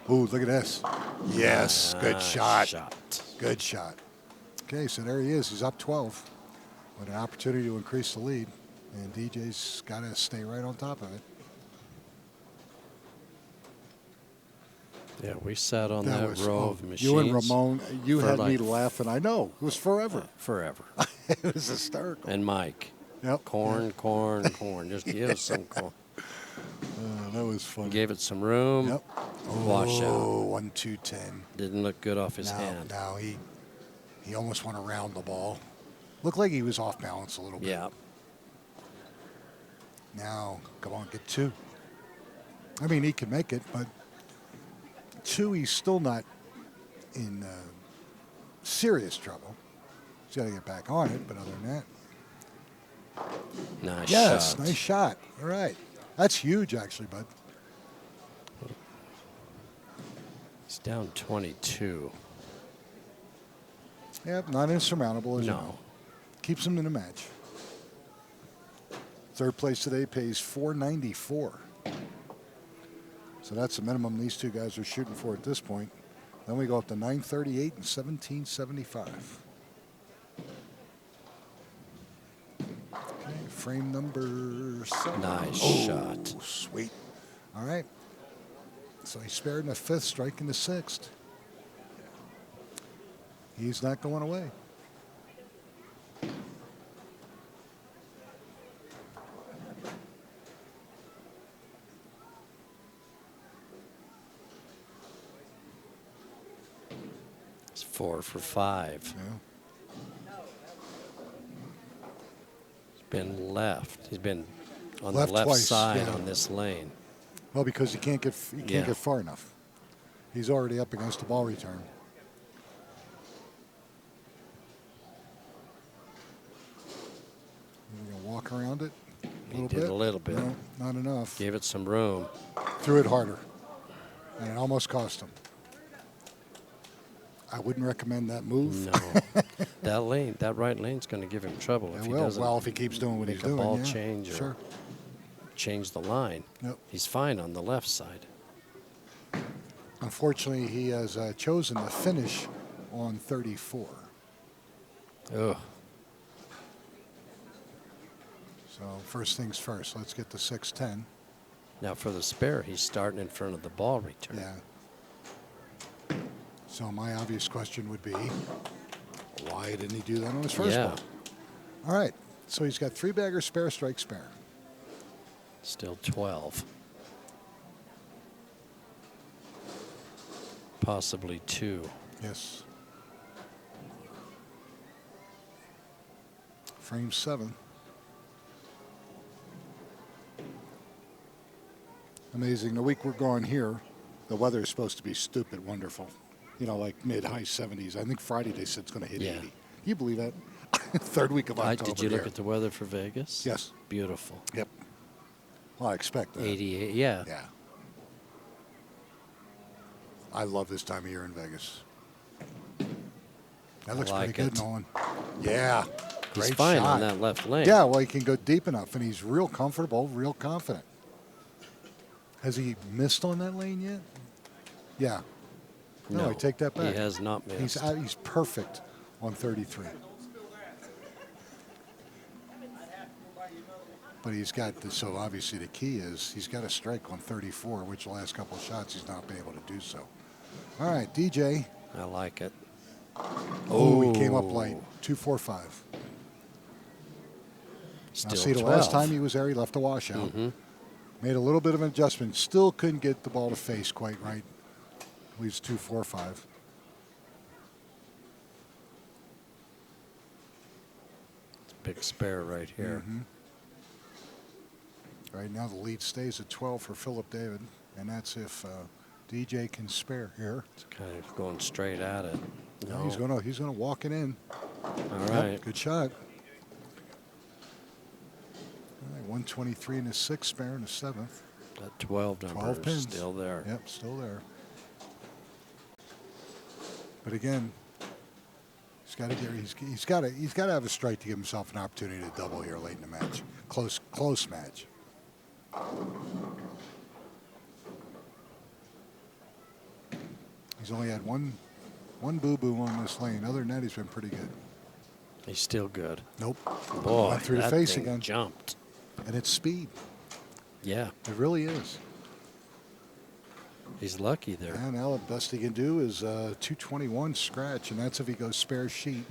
Ooh, look at this. Yes, good shot. Good shot. Okay, so there he is. He's up 12 with an opportunity to increase the lead. And DJ's got to stay right on top of it. Yeah, we sat on that row of machines. You and Ramon, you had me like laughing. I know. It was forever. Forever. It was hysterical. And Mike. Yep. Corn. Just give us some corn. That was funny. Gave it some room. Yep. Washout. Oh, 1-2-10. Didn't look good off his hand. No, he almost went around the ball. Looked like he was off balance a little bit. Yeah. Now, come on, get 2. I mean, he can make it, but 2, he's still not in serious trouble. He's got to get back on it, but other than that. Nice Yes, shot. nice shot. All right. That's huge, actually, bud. He's down 22. Yep, not insurmountable, as you No. know. Keeps him in the match. Third place today pays $494. So that's the minimum these two guys are shooting for at this point. Then we go up to 938 and 1775. Okay, frame number 7. Nice Oh, shot. Sweet. All right. So he spared in the 5th, striking the 6th. He's not going away. It's 4 for 5. Yeah. He's been left. He's been on Left the left twice, side yeah. on this lane. Well, because he can't get far enough. He's already up against the ball return. We're gonna walk around it. He did a little bit. No, not enough. Gave it some room. Threw it harder, and it almost cost him. I wouldn't recommend that move. No. that right lane's going to give him trouble if he doesn't. Well, if he keeps doing what he's make a doing, ball yeah. change or Sure. change the line. Yep. He's fine on the left side. Unfortunately, he has chosen to finish on 34. Ugh. So first things first, let's get to 610. Now for the spare, he's starting in front of the ball return. Yeah. So my obvious question would be, why didn't he do that on his first ball? All right. So he's got 3-bagger, spare, strike, spare. Still 12. Possibly 2. Yes. Frame 7. Amazing. The week we're going here, the weather is supposed to be stupid wonderful. You know, like mid-high 70s. I think Friday they said it's going to hit 80. You believe that? Third week of October. Did you look at the weather for Vegas? Yes. Beautiful. Yep. Well, I expect that. 88, yeah. Yeah. I love this time of year in Vegas. That looks like pretty good, it. Nolan. Yeah. He's Great fine shot. on that left lane. Yeah, well, he can go deep enough, and he's real comfortable, real confident. Has he missed on that lane yet? Yeah. No, I take that back. He has not missed. He's perfect on 33. But he's got, so obviously the key is he's got a strike on 34, which the last couple of shots he's not been able to do so. All right, DJ. I like it. Oh, he came up light. 2-4-5. Still Now, see, the 12. last time he was there, he left a washout. Mm-hmm. Made a little bit of an adjustment. Still couldn't get the ball to face quite right. Leaves 2-4-5. big spare right here. Right now the lead stays at 12 for Philip David, and that's if DJ can spare here. It's kind of going straight at it. No, No. he's gonna walk it in. All Yep, right. good shot. All right, 123 in the sixth, spare in the seventh. That 12 number 12 is pins. still there. Yep, still there. But again, he's got to get. He's got to have a strike to give himself an opportunity to double here late in the match. Close match. He's only had one boo-boo on this lane. Other than that, he's been pretty good. He's still good. Nope. Boy, Went through the that face thing again. jumped. And it's speed. Yeah, It really is. he's lucky there. And now the best he can do is 221 scratch, and that's if he goes spare sheet.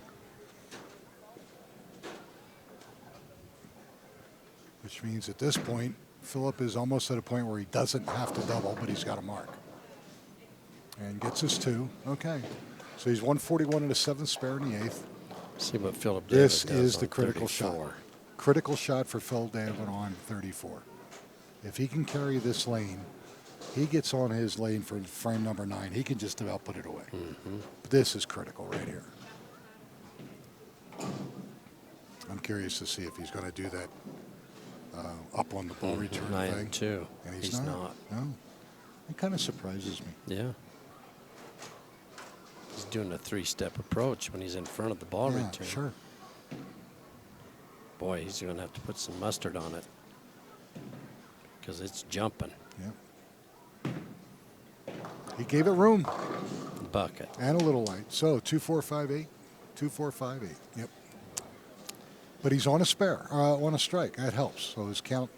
Which means at this point, Philip is almost at a point where he doesn't have to double, but he's got a mark. And gets his 2. Okay. So he's 141 in the seventh, spare in the eighth. See what Philip David This does is on the critical 34. shot. Critical shot for Phil David on 34. If he can carry this lane, he gets on his lane for frame number 9. He can just about put it away. But this is critical right here. I'm curious to see if he's going to do that up on the ball return 9 thing. and 2. And he's not. No. It kind of surprises me. Yeah. He's doing a 3-step approach when he's in front of the ball Yeah, return. sure. Boy, he's going to have to put some mustard on it because it's jumping. Yep. He gave it room Bucket. and a little light. So 2-4-5-8, 2-4-5-8. Yep. But he's on a spare, on a strike. That helps. So his count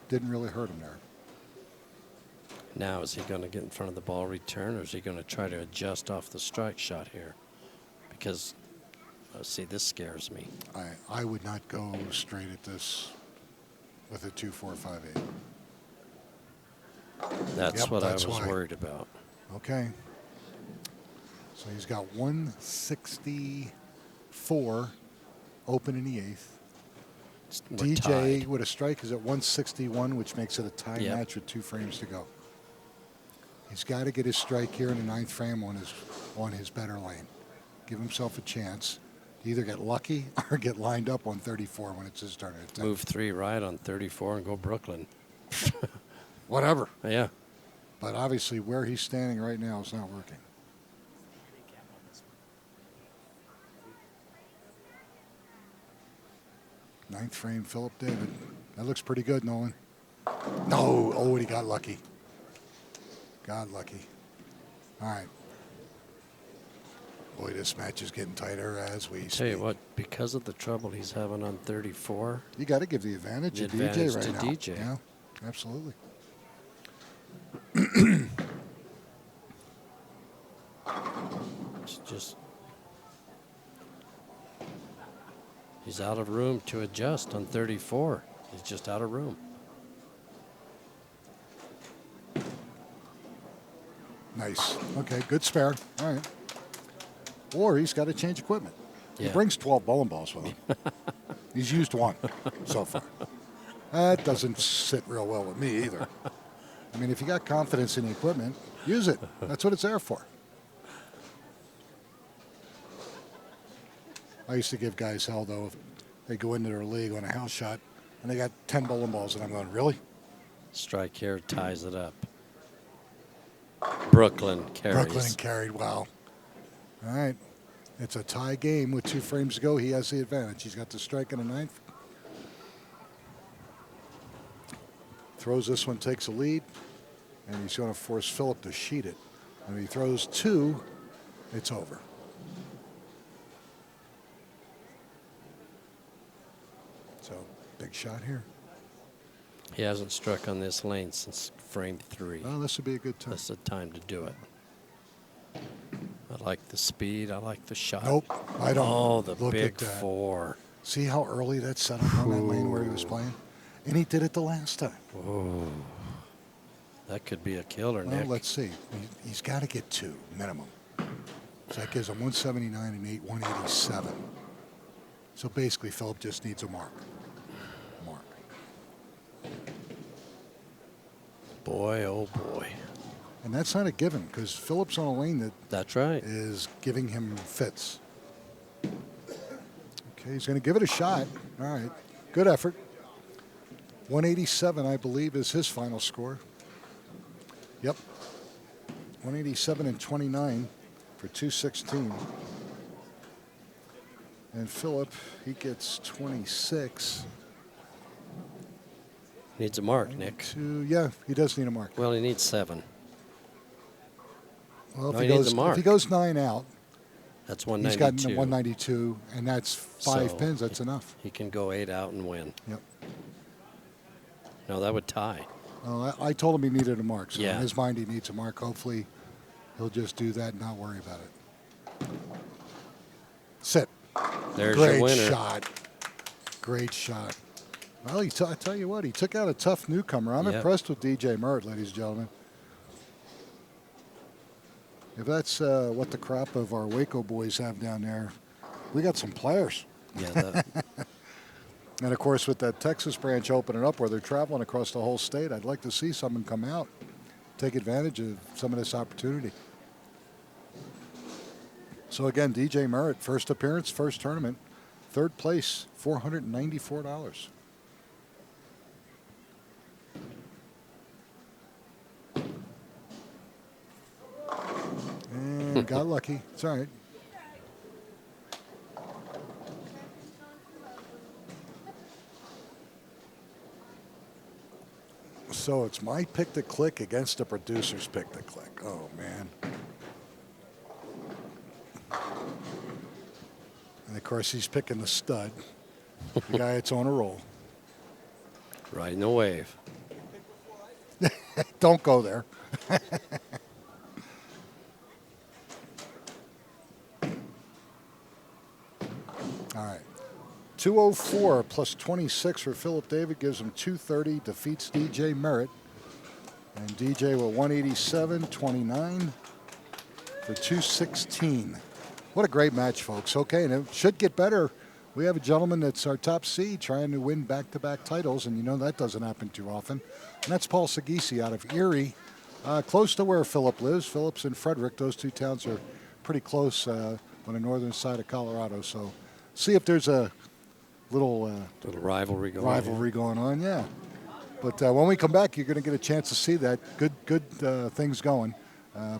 didn't really hurt him there. Now, is he going to get in front of the ball return, or is he going to try to adjust off the strike shot here? Because, see, this scares me. I would not go straight at this with a 2-4-5-8. That's Yep, what that's I was why. worried about. Okay. So he's got 164 open in the eighth. We're DJ tied. with a strike is at 161, which makes it a tie Yep. match with 2 frames to go. He's got to get his strike here in the 9th frame on his better lane. Give himself a chance to either get lucky or get lined up on 34 when it's his turn to attack. Move 3 right on 34 and go Brooklyn. Whatever. Yeah. But obviously where he's standing right now is not working. Ninth frame, Philip David. That looks pretty good, Nolan. No. Oh, he got lucky. Got lucky. All right. Boy, this match is getting tighter as we speak. Tell you what, because of the trouble he's having on 34, You got to give the advantage The to DJ advantage right to now. DJ. Yeah, absolutely. it's just he's out of room to adjust on 34. He's just out of room. Nice. Okay, good spare. All right. Or he's got to change equipment. He Yeah. brings 12 bowling balls with him. He's used 1 so far. That doesn't sit real well with me either. I mean, if you got confidence in the equipment, use it. That's what it's there for. I used to give guys hell, though, if they go into their league on a house shot and they got 10 bowling balls, and I'm going, really? Strike here ties it up. Brooklyn carries. Brooklyn carried. Wow. All right. It's a tie game with 2 frames to go. He has the advantage. He's got the strike in the 9th. Throws this one, takes a lead, and he's going to force Philip to sheet it. And if he throws 2, it's over. So, big shot here. He hasn't struck on this lane since frame 3. Well, this would be a good time. That's the time to do it. I like the speed. I like the shot. Nope, I don't. Oh, the Look big at that. 4. See how early that set up on that lane where he was playing? And he did it the last time. Oh, that could be a killer, Well, Nick. let's see. He's got to get 2 minimum. So that gives him 179 and 187. So basically, Philip just needs a mark. Mark. Boy, oh boy. And that's not a given because Philip's on a lane that That's right. is giving him fits. Okay, he's going to give it a shot. All right. Good effort. 187, I believe, is his final score. Yep. 187 and 29 for 216. And Philip, he gets 26. Needs a mark, Nick. Yeah, he does need a mark. Well, he needs 7. Well, No, if, he needs a if mark. he goes 9 out, That's he's got 192. 192, and that's 5 So, pins. That's enough. He can go 8 out and win. Yep. No, that would tie. Well, I told him he needed a mark, so Yeah. in his mind he needs a mark. Hopefully he'll just do that and not worry about it. Sit. There's Great your winner. shot. Great shot. Well, I tell you what, he took out a tough newcomer. I'm Yep. impressed with DJ Merritt, ladies and gentlemen. If that's what the crop of our Waco boys have down there, we got some players. Yeah, that, And, of course, with that Texas branch opening up where they're traveling across the whole state, I'd like to see someone come out, take advantage of some of this opportunity. So, again, DJ Merritt, first appearance, first tournament, third place, $494. And got lucky. It's all right. So it's my pick to click against the producer's pick to click. Oh, man. And, of course, he's picking the stud, the guy that's on a roll. riding the wave. Don't go there. All right. 204 plus 26 for Philip David gives him 230, defeats DJ Merritt. And DJ with 187.29 for 216. What a great match, folks. Okay, and it should get better. We have a gentleman that's our top seed trying to win back-to-back titles, and you know that doesn't happen too often. And that's Paul Sagisi out of Erie, close to where Philip lives. Philip's in Frederick. Those two towns are pretty close on the northern side of Colorado. So see if there's a little rivalry going on, yeah. But when we come back, you're going to get a chance to see that. Good things going.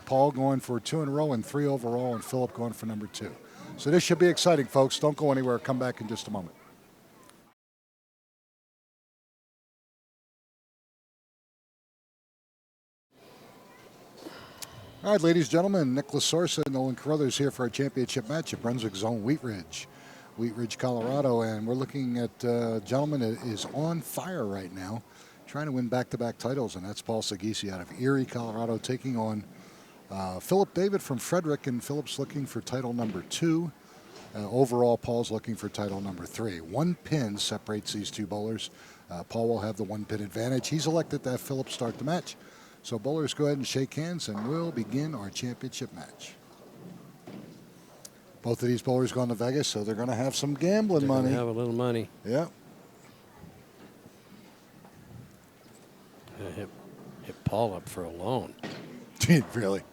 Paul going for 2 in a row and 3 overall, and Philip going for number 2. So this should be exciting, folks. Don't go anywhere. Come back in just a moment. All right, ladies and gentlemen, Nick Lasorsa and Nolan Carruthers here for our championship match at Brunswick Zone Wheat Ridge, Colorado. And we're looking at a gentleman that is on fire right now, trying to win back-to-back titles, and that's Paul Sagisi out of Erie, Colorado, taking on Philip David from Frederick, and Philip's looking for title number 2. Overall, Paul's looking for title number 3. 1 pin separates these two bowlers. Paul will have the 1 pin advantage. He's elected to have Philip start the match. So bowlers, go ahead and shake hands, and we'll begin our championship match. Both of these bowlers going to Vegas, so they're going to have some gambling money. Have a little money. Yeah. Hit Paul up for a loan. Really?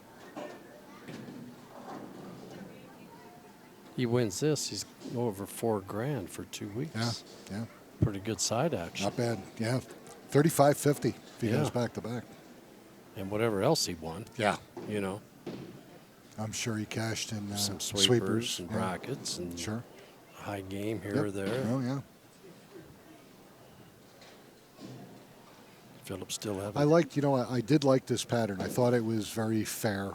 He wins this, he's over $4,000 for 2 weeks. Yeah. Pretty good side action. Not bad. Yeah. 35.50 if he goes back to back. And whatever else he won. Yeah. You know. I'm sure he cashed in Some sweepers and brackets and sure. high game here or there. Oh, yeah. Philip still having. I did like this pattern. I thought it was very fair.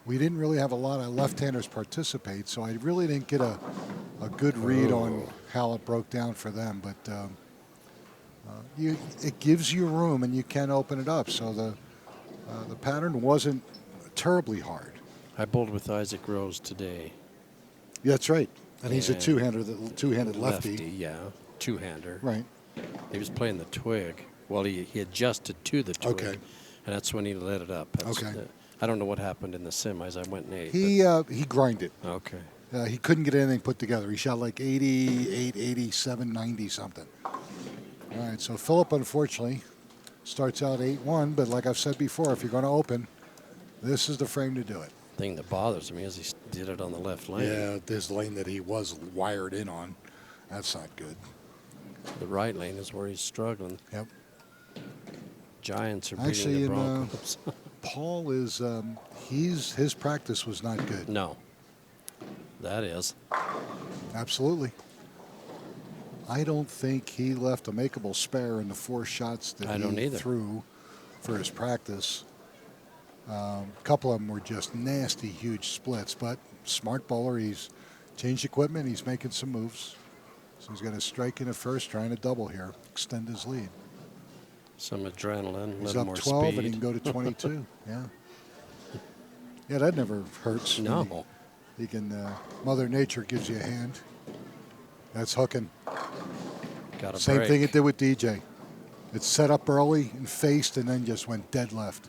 We didn't really have a lot of left-handers participate, so I really didn't get a good read on how it broke down for them. But it gives you room, and you can open it up. So the pattern wasn't terribly hard. I bowled with Isaac Rose today. Yeah, that's right. And he's a two-handed lefty. Yeah, two-hander. Right. He was playing the twig. Well, he adjusted to the twig. Okay. And that's when he let it up. Okay. I don't know what happened in the semis. I went and ate. He grinded. Okay. He couldn't get anything put together. He shot like 88, 87, 90 something. All right, so Phillip, unfortunately, starts out 8-1, but like I've said before, if you're going to open, this is the frame to do it. Thing that bothers me is he did it on the left lane. Yeah, this lane that he was wired in on, that's not good. The right lane is where he's struggling. Yep. Giants are beating Actually, the Broncos. Paul is, his practice was not good. No. That is. Absolutely. I don't think he left a makeable spare in the 4 shots that he threw for his practice. A couple of them were just nasty, huge splits, but smart bowler. He's changed equipment. He's making some moves. So he's got a strike in at first, trying to double here, extend his lead. Some adrenaline, He's little up more 12, speed. and he can go to 22. Yeah. Yeah, that never hurts. No. He can, Mother Nature gives you a hand. That's hooking. Got a Same break. thing it did with DJ. It set up early and faced and then just went dead left.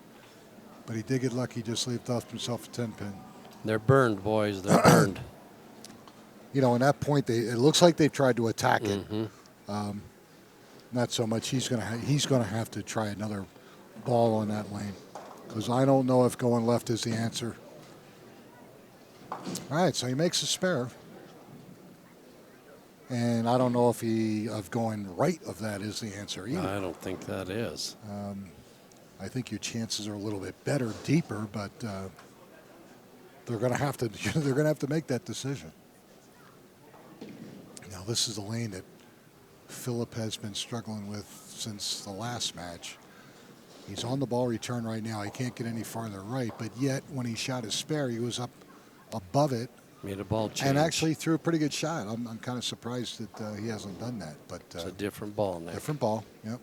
But he did get lucky, just left off himself a 10-pin. They're burned, boys. They're burned. You know, in that point, it looks like they've tried to attack it. Mm-hmm. Not so much. He's gonna have to try another ball on that lane, because I don't know if going left is the answer. All right, so he makes a spare, and I don't know if going right of that is the answer either. I don't think that is. I think your chances are a little bit better, deeper, but they're gonna have to make that decision. Now this is the lane that Phillip has been struggling with since the last match. He's on the ball return right now. He can't get any farther right, but yet when he shot his spare, he was up above it. Made a ball change. And actually threw a pretty good shot. I'm kind of surprised that he hasn't done that. But it's a different ball now. Different ball, yep.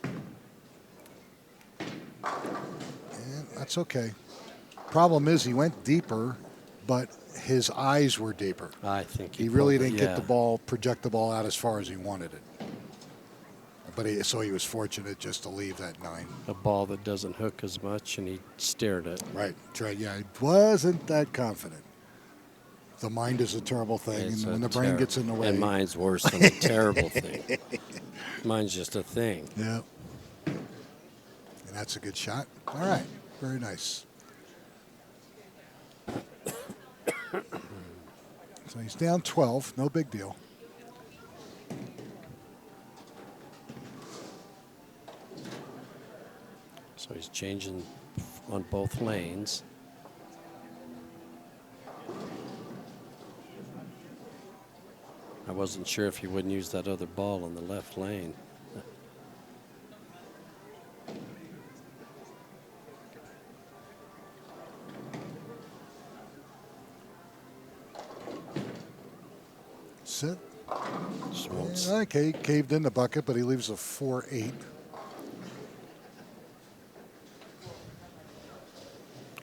And that's okay. Problem is he went deeper, but his eyes were deeper. I think he really didn't get the ball, project the ball out as far as he wanted it. But so he was fortunate just to leave that 9. A ball that doesn't hook as much, and he stared it. Right. Yeah, he wasn't that confident. The mind is a terrible thing, and when the brain gets in the way. And mine's worse than a terrible thing. Mine's just a thing. Yeah. And that's a good shot. All right. Very nice. So he's down 12. No big deal. So he's changing on both lanes. I wasn't sure if he wouldn't use that other ball on the left lane. Sit. Just Okay, caved in the bucket, but he leaves a 4-8.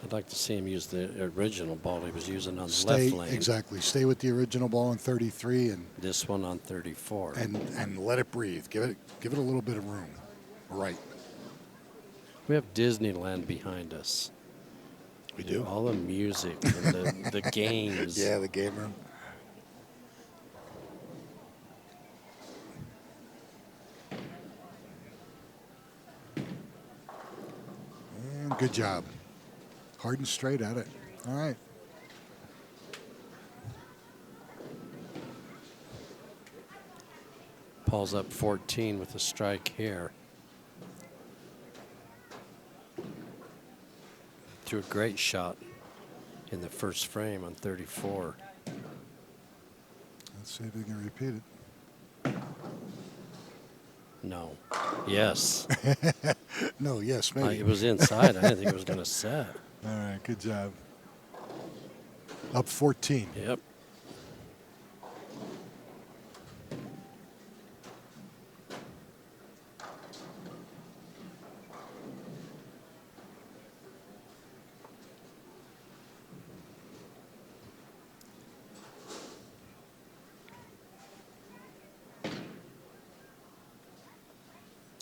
I'd like to see him use the original ball he was using on the left lane. Exactly. Stay with the original ball on 33 and this one on 34. And let it breathe. Give it a little bit of room. Right. We have Disneyland behind us. We do. All the music and the games. Yeah, the game room. And good job. Hard and straight at it. All right. Paul's up 14 with a strike here. Threw a great shot in the first frame on 34. Let's see if we can repeat it. No. Yes. No, yes, maybe. It was inside. I didn't think it was going to set. All right, good job. Up 14. Yep.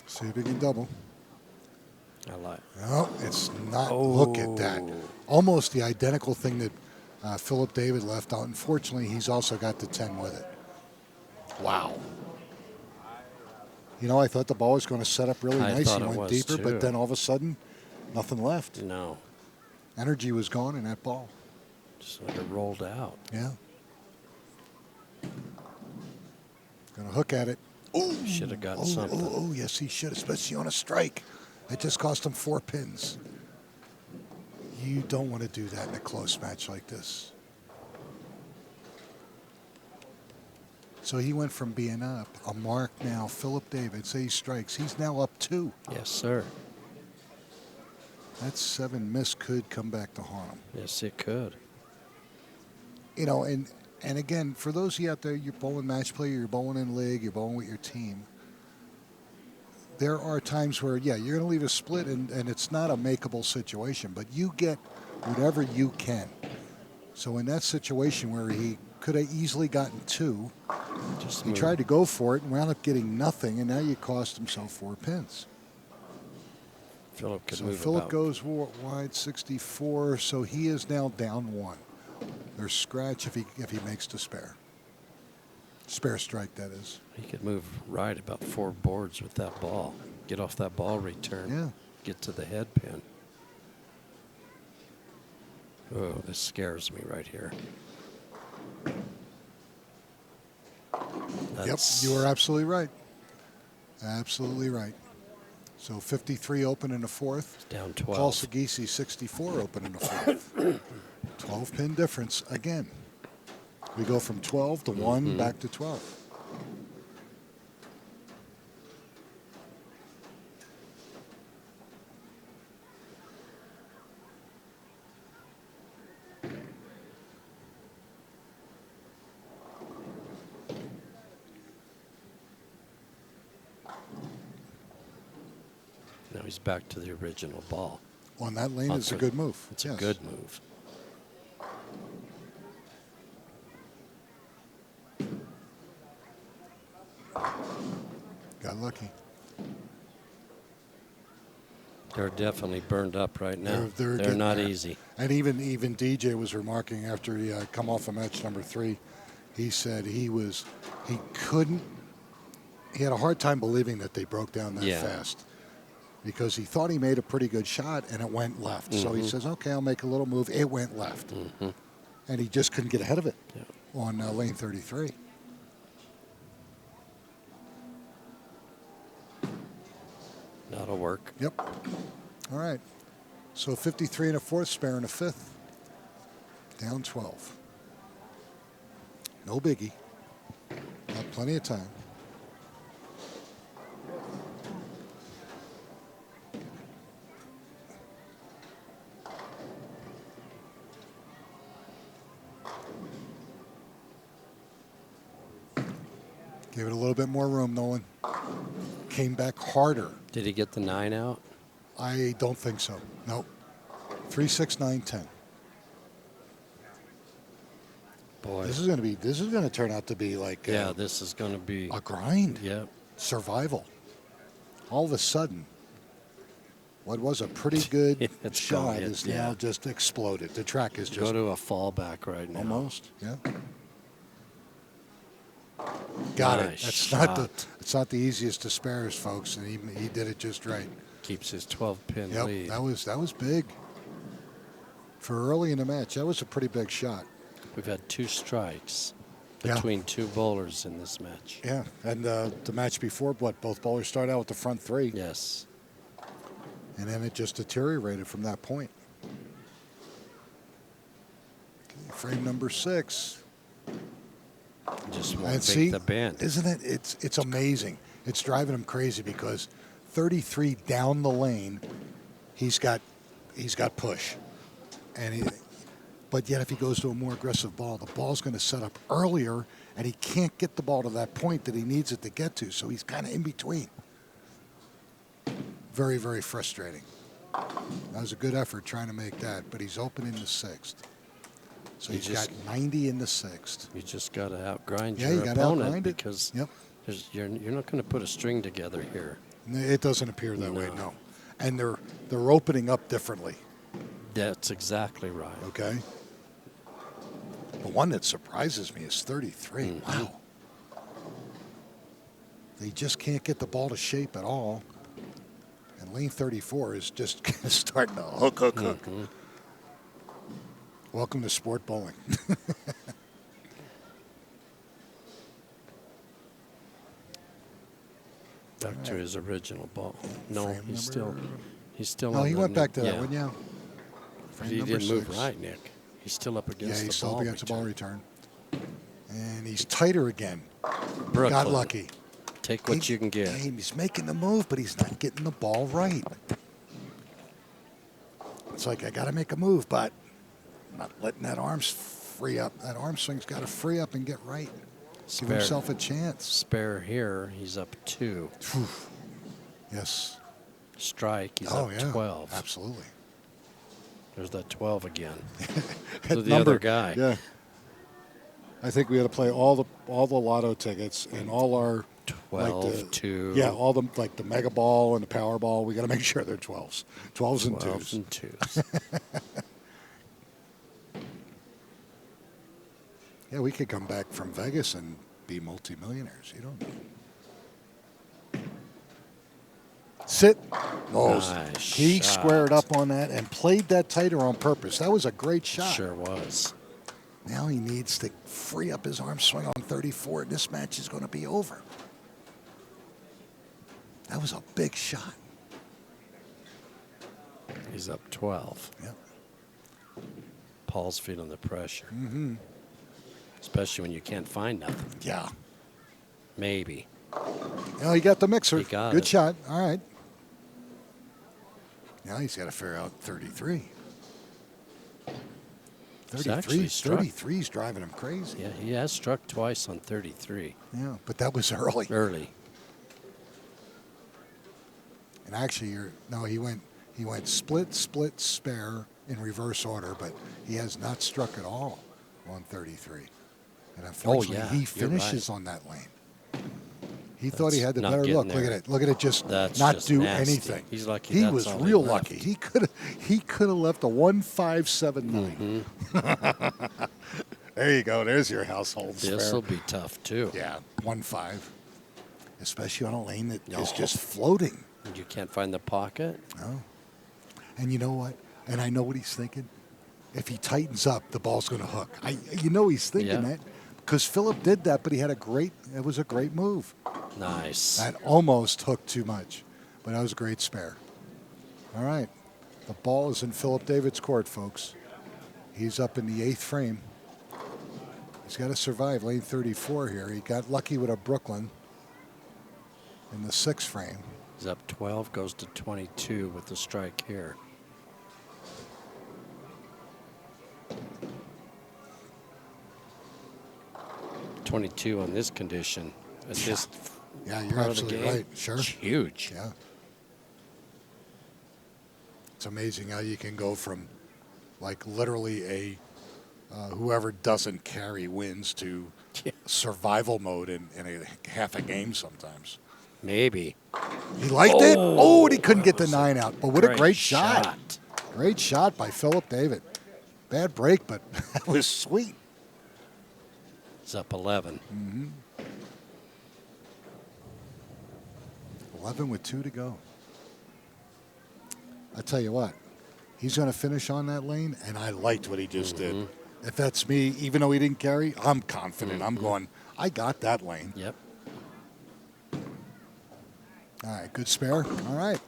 See if we can double. I like. No, it's not. Look at that. Almost the identical thing that Philip David left out. Unfortunately, he's also got the 10 with it. Wow. You know, I thought the ball was going to set up really I nice. thought He it went was deeper, too. but then all of a sudden, nothing left. No. Energy was gone in that ball. Just like it rolled out. Yeah. Going to hook at it. Oh, Should have gotten something. Oh, yes, he should, especially on a strike. It just cost him 4 pins. You don't want to do that in a close match like this. So he went from being up a mark now. Philip David, say he strikes. He's now up 2. Yes, sir. That 7 miss could come back to haunt him. Yes, it could. You know, and again, for those of you out there, you're bowling match play, you're bowling in league, you're bowling with your team. There are times where, yeah, you're going to leave a split, and it's not a makeable situation, but you get whatever you can. So in that situation where he could have easily gotten 2, he tried to go for it and wound up getting nothing, and now you cost himself 4 pins. Philip could So move Philip about. goes wide 64, so he is now down 1. There's scratch if he makes the spare. Spare strike, that is. He could move right about 4 boards with that ball. Get off that ball return. Yeah. Get to the head pin. Oh, this scares me right here. Yep, you are absolutely right. Absolutely right. So 53 open in the 4th. Down 12. Paul Sagisi 64 open in the 4th. 12-pin difference again. We go from 12 to 1 back to 12. Now he's back to the original ball. On that lane is a good move. It's a good move. Got lucky. They're definitely burned up right now. They're not there. easy. And even DJ was remarking after he come off of match number 3, he said he had a hard time believing that they broke down that fast, because he thought he made a pretty good shot and it went left. So he says, okay, I'll make a little move. It went left. And he just couldn't get ahead of it on lane 33. That'll work. Yep. All right. So 53 and a 4th, spare in a 5th. Down 12. No biggie. Got plenty of time. Give it a little bit more room, Nolan. Came back harder. Did he get the 9 out? I don't think so. Nope. 3, 6, 9, 10. Boy. This is going to turn out to be like this is going to be a grind. Yep. Survival. All of a sudden, what was a pretty good shot is now just exploded. The track is just go to a fallback right now. Almost, yeah. Got it. It's not the easiest to spares, folks, and he did it just right. Keeps his 12-pin lead. That was big. For early in the match, that was a pretty big shot. We've had 2 strikes between 2 bowlers in this match. Yeah, and the match before, both bowlers started out with the front 3. Yes. And then it just deteriorated from that point. Okay, frame number 6. Just won't make the bend. Isn't it? It's amazing. It's driving him crazy because 33 down the lane, he's got push, but yet if he goes to a more aggressive ball, the ball's going to set up earlier, and he can't get the ball to that point that he needs it to get to. So he's kind of in between. Very, very frustrating. That was a good effort trying to make that, but he's open in the 6th. So he's got 90 in the 6th. You just got to outgrind Yeah, your you gotta opponent outgrind it. because you're not going to put a string together here. It doesn't appear that way, no. And they're opening up differently. That's exactly right. Okay. The one that surprises me is 33. Mm-hmm. Wow. They just can't get the ball to shape at all. And lane 34 is just starting to hook. Mm-hmm. Welcome to sport bowling. Back to his original ball. No, Frame he's still. No, on he the went back to that yeah. one, yeah. But Frame he number didn't move 6. right, Nick. He's still up Yeah, against he's the still ball up against the ball return. return. And he's tighter again. Brooklyn, Got lucky. take what you can get. He's making the move, but he's not getting the ball right. It's like, I got to make a move, but I'm not letting that arm free up. That arm swing's got to free up and get right. Give himself a chance. Spare here, he's up 2. Yes. Strike, he's up 12. Absolutely. There's that 12 again. That So the other guy. Yeah. I think we had to play all the lotto tickets and all our 12, 2. Yeah, all the like the mega ball and the power ball. We got to make sure they're 12s. 12s and 12s 2s. and 2s. Yeah, we could come back from Vegas and be multimillionaires. You don't know. Sit. Oh, Nice he shot. squared up on that and played that tighter on purpose. That was a great shot. Sure was. Now he needs to free up his arm swing on 34, and this match is going to be over. That was a big shot. He's up 12. Yep. Paul's feeling the pressure. Mm-hmm. Especially when you can't find nothing. Yeah. Maybe. He got the mixer. He got Good it. shot. All right. Now he's got to figure out 33. He's actually struck. 33's driving him crazy. Yeah, he has struck twice on 33. Yeah, but that was early. Early. And actually, he went split, spare in reverse order, but he has not struck at all on 33. And unfortunately, yeah, he you're finishes right. on that lane. He thought he had the not better getting look. Look there. at it. Look at it. Just That's not just do nasty. anything. He's lucky He that's was all he real left. lucky. He could have left a 1.579. Mm-hmm. There you go. There's your household spare. This will be tough, too. Yeah, 1.5. Especially on a lane that is Oh. just floating. You can't find the pocket? No. And you know what? And I know what he's thinking. If he tightens up, the ball's going to hook. He's thinking Yeah. that because Philip did that, but it was a great move. Nice. That almost hooked too much, but that was a great spare. All right. The ball is in Philip David's court, folks. He's up in the 8th frame. He's got to survive lane 34 here. He got lucky with a Brooklyn in the 6th frame. He's up 12, goes to 22 with the strike here. .22 on this condition. At this Yeah, you're part of the absolutely game, right. Sure. it's huge. Yeah. It's amazing how you can go from like literally a whoever doesn't carry wins to survival mode in a half a game sometimes. Maybe. He liked it. Oh, and he couldn't get the 9 out. But what a Great great shot. shot. Great shot by Philip David. Bad break, but that was sweet. He's up 11. 11 with 2 to go. I tell you what, he's going to finish on that lane, and I liked what he just did. If that's me, even though he didn't carry, I'm confident. I'm going, I got that lane. Yep. All right, good spare. All right.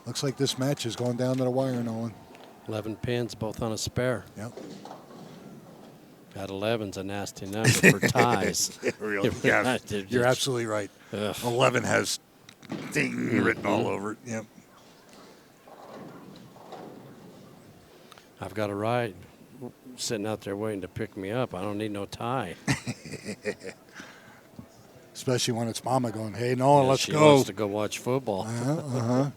Looks like this match is going down to the wire, Nolan. 11 pins, both on a spare. Yep. That 11's a nasty number for ties. Really? Yeah, You're absolutely right. Ugh. 11 has ding written all over it. Yep. I've got a ride sitting out there waiting to pick me up. I don't need no tie. Especially when it's Mama going, hey, Nolan, let's she go. wants to go watch football. Uh-huh.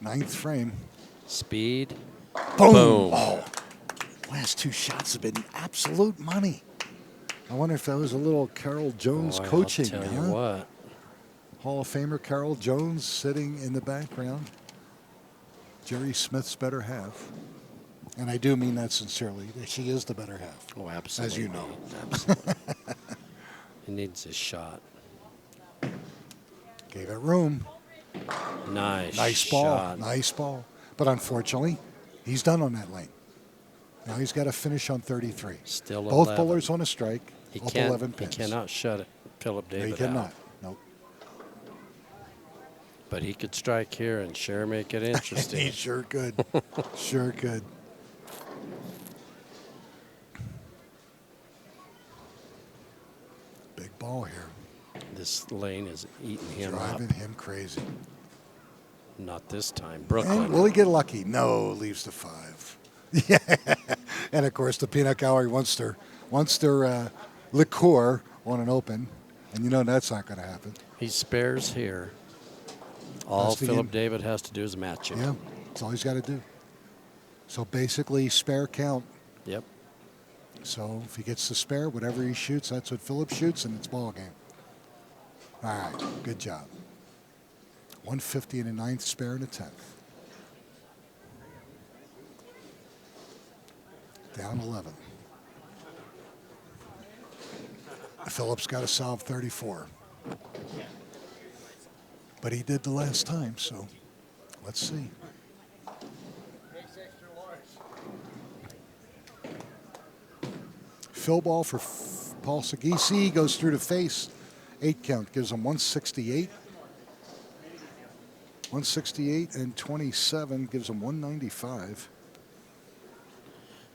Ninth frame. Speed. Boom. Boom. Oh, last 2 shots have been absolute money. I wonder if that was a little Carol Jones Boy, coaching. I'll tell you huh? what. Hall of Famer Carol Jones sitting in the background. Jerry Smith's better half. And I do mean that sincerely. She is the better half. Oh, absolutely. As you know. Absolutely. He needs his shot. Gave it room. Nice Ball. shot. Nice ball. But unfortunately, he's done on that lane. Now he's got to finish on 33. Still Both 11. bowlers on a strike. He up can't. 11 He pins. cannot shut it. Philip No, David he cannot. out. Nope. But he could strike here and sure make it interesting. He sure could. Sure could. Big ball here. This lane is eating him Driving up. him crazy. Not this time. And Brooklyn. will he get lucky? No, leaves the 5. Yeah. And of course, the peanut gallery wants their liqueur on an open, and you know that's not going to happen. He spares here. All That's the Philip game. David has to do is match him. Yeah, that's all he's got to do. So basically, spare count. Yep. So if he gets the spare, whatever he shoots, that's what Philip shoots, and it's ball game. All right, good job. 150 in a 9th, spare in a 10th. Down 11. Philip's got to solve 34. But he did the last time, so let's see. Fill ball for Paul Sagisi goes through the face. 8 count gives him 168. 168 and 27 gives him 195.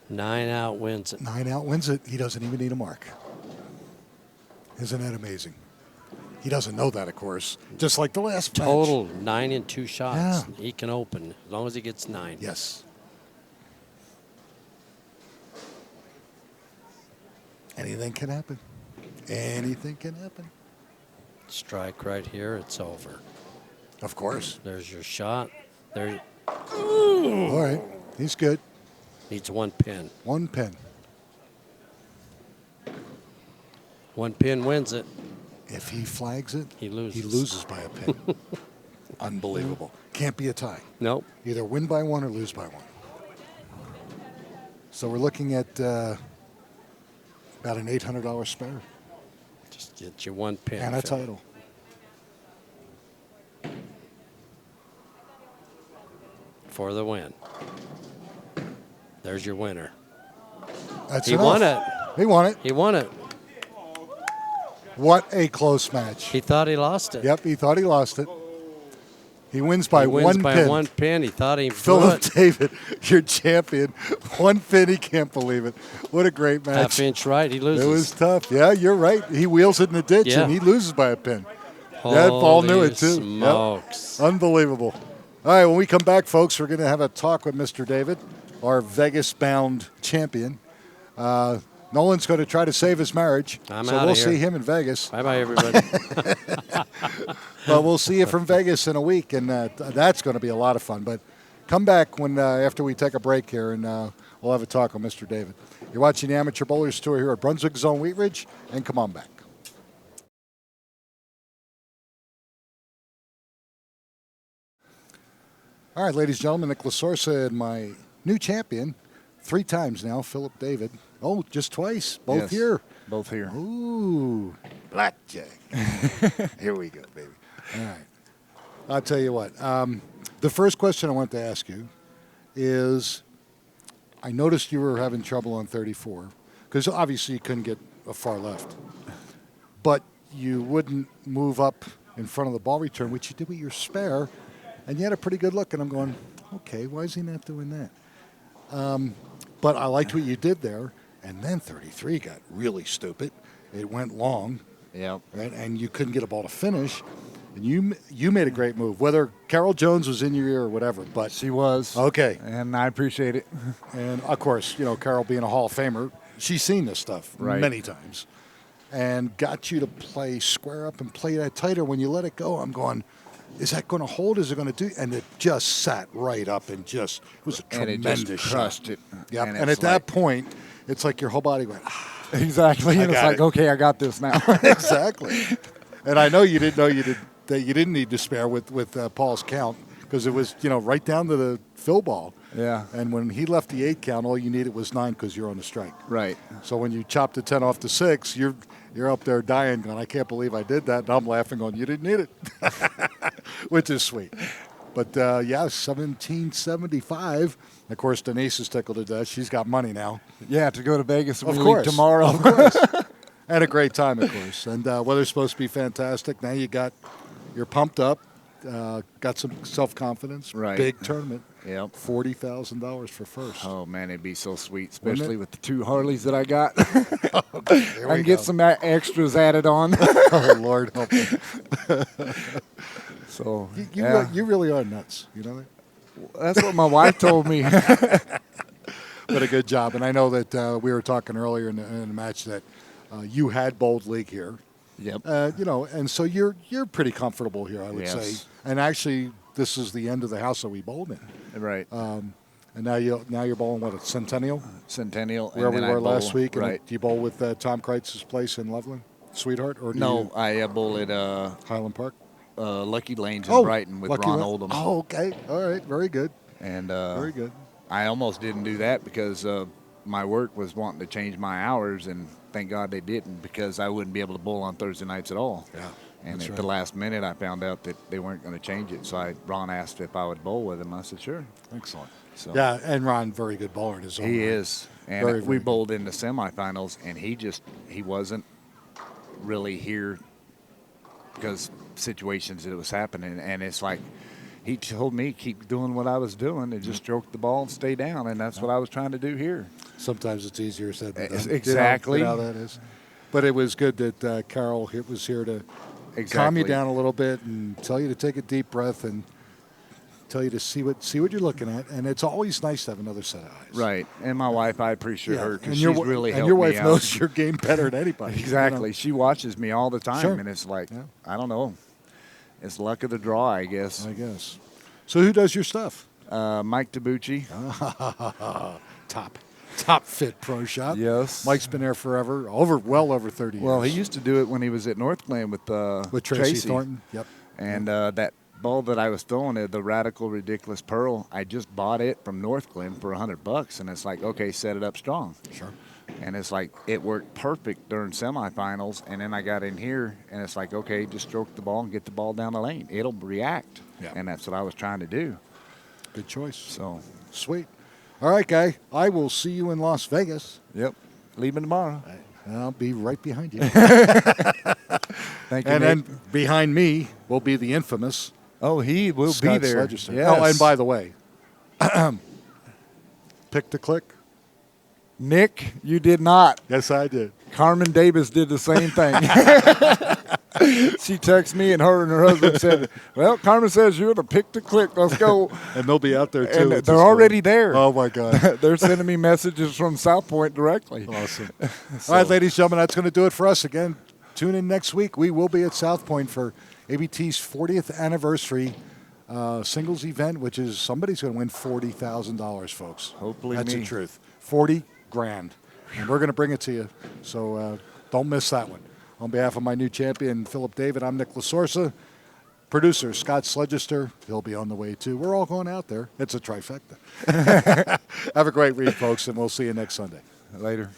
9 out wins it. 9 out wins it. He doesn't even need a mark. Isn't that amazing? He doesn't know that, of course. Just like the last match. Total 9 in 2 shots. Yeah. He can open as long as he gets 9. Yes. Anything can happen. Anything can happen. Strike right here. It's over. Of course. There's your shot. There. All right. He's good. Needs 1 pin. 1 pin. 1 pin wins it. If he flags it, He loses. He loses by a pin. Unbelievable. Can't be a tie. Nope. Either win by 1 or lose by 1. So we're looking at about an $800 spare Just get you 1 pin. and a Phil. title. For the win. There's your winner. That's He enough. won it. He won it. He won it. What a close match. He thought he lost it. Yep, he thought he lost it. He wins by He wins 1 by pin. 1 pin. He thought he blew Philip it. David, your champion. 1 pin, he can't believe it. What a great match. Half inch right. He loses. It was tough. Yeah, you're right. He wheels it in the ditch Yeah. and he loses by a pin. Yeah, Paul knew it too. Holy smokes. Yep. Unbelievable. All right, when we come back, folks, we're going to have a talk with Mr. David, our Vegas-bound champion. Nolan's going to try to save his marriage, I'm so outta we'll here. see him in Vegas. Bye-bye, everybody. But we'll see you from Vegas in a week, and that's going to be a lot of fun. But come back when after we take a break here, and we'll have a talk with Mr. David. You're watching the Amateur Bowlers Tour here at Brunswick Zone Wheat Ridge, and come on back. All right, ladies and gentlemen, Nick Lasorsa and my new champion, 3 times now, Philip David. Oh, just twice, both Yes, here. Both here. Ooh, blackjack. Here we go, baby. All right. I'll tell you what. The first question I want to ask you is, I noticed you were having trouble on 34, because obviously you couldn't get a far left. But you wouldn't move up in front of the ball return, which you did with your spare, and you had a pretty good look. And I'm going, okay, why is he not doing that? But I liked what you did there. And then 33 got really stupid. It went long, Yep. right? And you couldn't get a ball to finish. And you made a great move, whether Carol Jones was in your ear or whatever. But She was. okay. And I appreciate it. And of course, you know, Carol being a Hall of Famer, she's seen this stuff Right. many times, and got you to play square up and play that tighter. When you let it go, I'm going, is that going to hold? Is it going to do? And it just sat right up and just it was a And it tremendous just shot. crushed it. Yep. And And it's at that point, it's like your whole body went, Exactly. And it's got like, it. okay, I got this now. exactly. And I know you didn't know that you didn't need to spare with Paul's count because it was right down to the fill ball. Yeah. And when he left the 8 count, all you needed was 9 because you're on the strike. Right. So when you chopped the 10 off to 6, you're up there dying, going, I can't believe I did that. And I'm laughing, going, you didn't need it, which is sweet. But, 1775. Of course, Denise is tickled to death. She's got money now. Yeah, to go to Vegas Of we course. leave tomorrow. Of course. And a great time, of course. And weather's supposed to be fantastic. Now you're pumped up, got some self-confidence. Right. Big tournament. Yep. $40,000 for first. Oh, man, it'd be so sweet, Wouldn't especially it? with the 2 Harleys that I got. There I we can get go. some extras added on. Oh, Lord help me. So, You really are nuts. You know that? that's what my wife told me. But a good job. And I know that we were talking earlier in the match that you had bowled league here. Yep. And so you're pretty comfortable here, I would Yes. say. And actually, this is the end of the house that we bowled in. Right. And now you're bowling what, at Centennial, Centennial. where and we then I were last bowl- week. And Right. do you bowl with Tom Kreitz's place in Loveland, Sweetheart, or do No, you I bowl at Highland Park? Lucky Lanes in Brighton with Lucky Ron Lane. Oldham. Oh, okay. All right. Very good. And Very good. I almost didn't do that because my work was wanting to change my hours, and thank God they didn't because I wouldn't be able to bowl on Thursday nights at all. Yeah. And that's at right. the last minute, I found out that they weren't going to change it. So Ron asked if I would bowl with him. I said, sure. Excellent. So Yeah, and Ron, very good bowler in his own he right. is. And Very, we very bowled in the semifinals, and he wasn't really here because situations that was happening. And it's like he told me keep doing what I was doing and just stroke the ball and stay down. And that's what I was trying to do here. Sometimes it's easier said than done. Exactly. You know how that is. But it was good that Carol was here to calm Exactly. you down a little bit and tell you to take a deep breath and tell you to see what you're looking at. And it's always nice to have another set of eyes. Right. And my wife, I appreciate her because she's your, really and helped your me wife out. knows your game better than anybody. Exactly. You know? She watches me all the time, Sure. and it's like, Yeah. I don't know. It's luck of the draw, I guess. I guess. So who does your stuff? Mike Tabucci. Top fit pro shop. Yes. Mike's been there forever, well over 30 years. Well, he used to do it when he was at North Glen with Tracy Thornton. Yep. And that ball that I was throwing, the Radical Ridiculous Pearl, I just bought it from North Glen for $100, and it's like, okay, set it up strong. Sure. And it's like it worked perfect during semifinals, and then I got in here, and it's like, okay, just stroke the ball and get the ball down the lane. It'll react, Yeah. and that's what I was trying to do. Good choice. So, Sweet. All right, Guy. I will see you in Las Vegas. yep, leaving tomorrow. And I'll be right behind you. Thank you, And Nick. then behind me will be the infamous Oh, he will Scott be there. Sledgister. Yes. Oh, and by the way, pick to click. Nick, you did not. Yes, I did. Carmen Davis did the same thing. She texted me, and her husband said, well, Carmen says you're the pick to click. Let's go. And they'll be out there, too. And It's they're just already great. there. Oh, my God. They're sending me messages from South Point directly. Awesome. All right, ladies and gentlemen, that's going to do it for us. Again, tune in next week. We will be at South Point for ABT's 40th anniversary singles event, which is somebody's going to win $40,000, folks. Hopefully That's me. the truth. 40 grand. And we're going to bring it to you. So don't miss that one. On behalf of my new champion, Philip David, I'm Nick Lasorsa. Producer, Scott Sledgister. He'll be on the way, too. We're all going out there. It's a trifecta. Have a great week, folks, and we'll see you next Sunday. Later.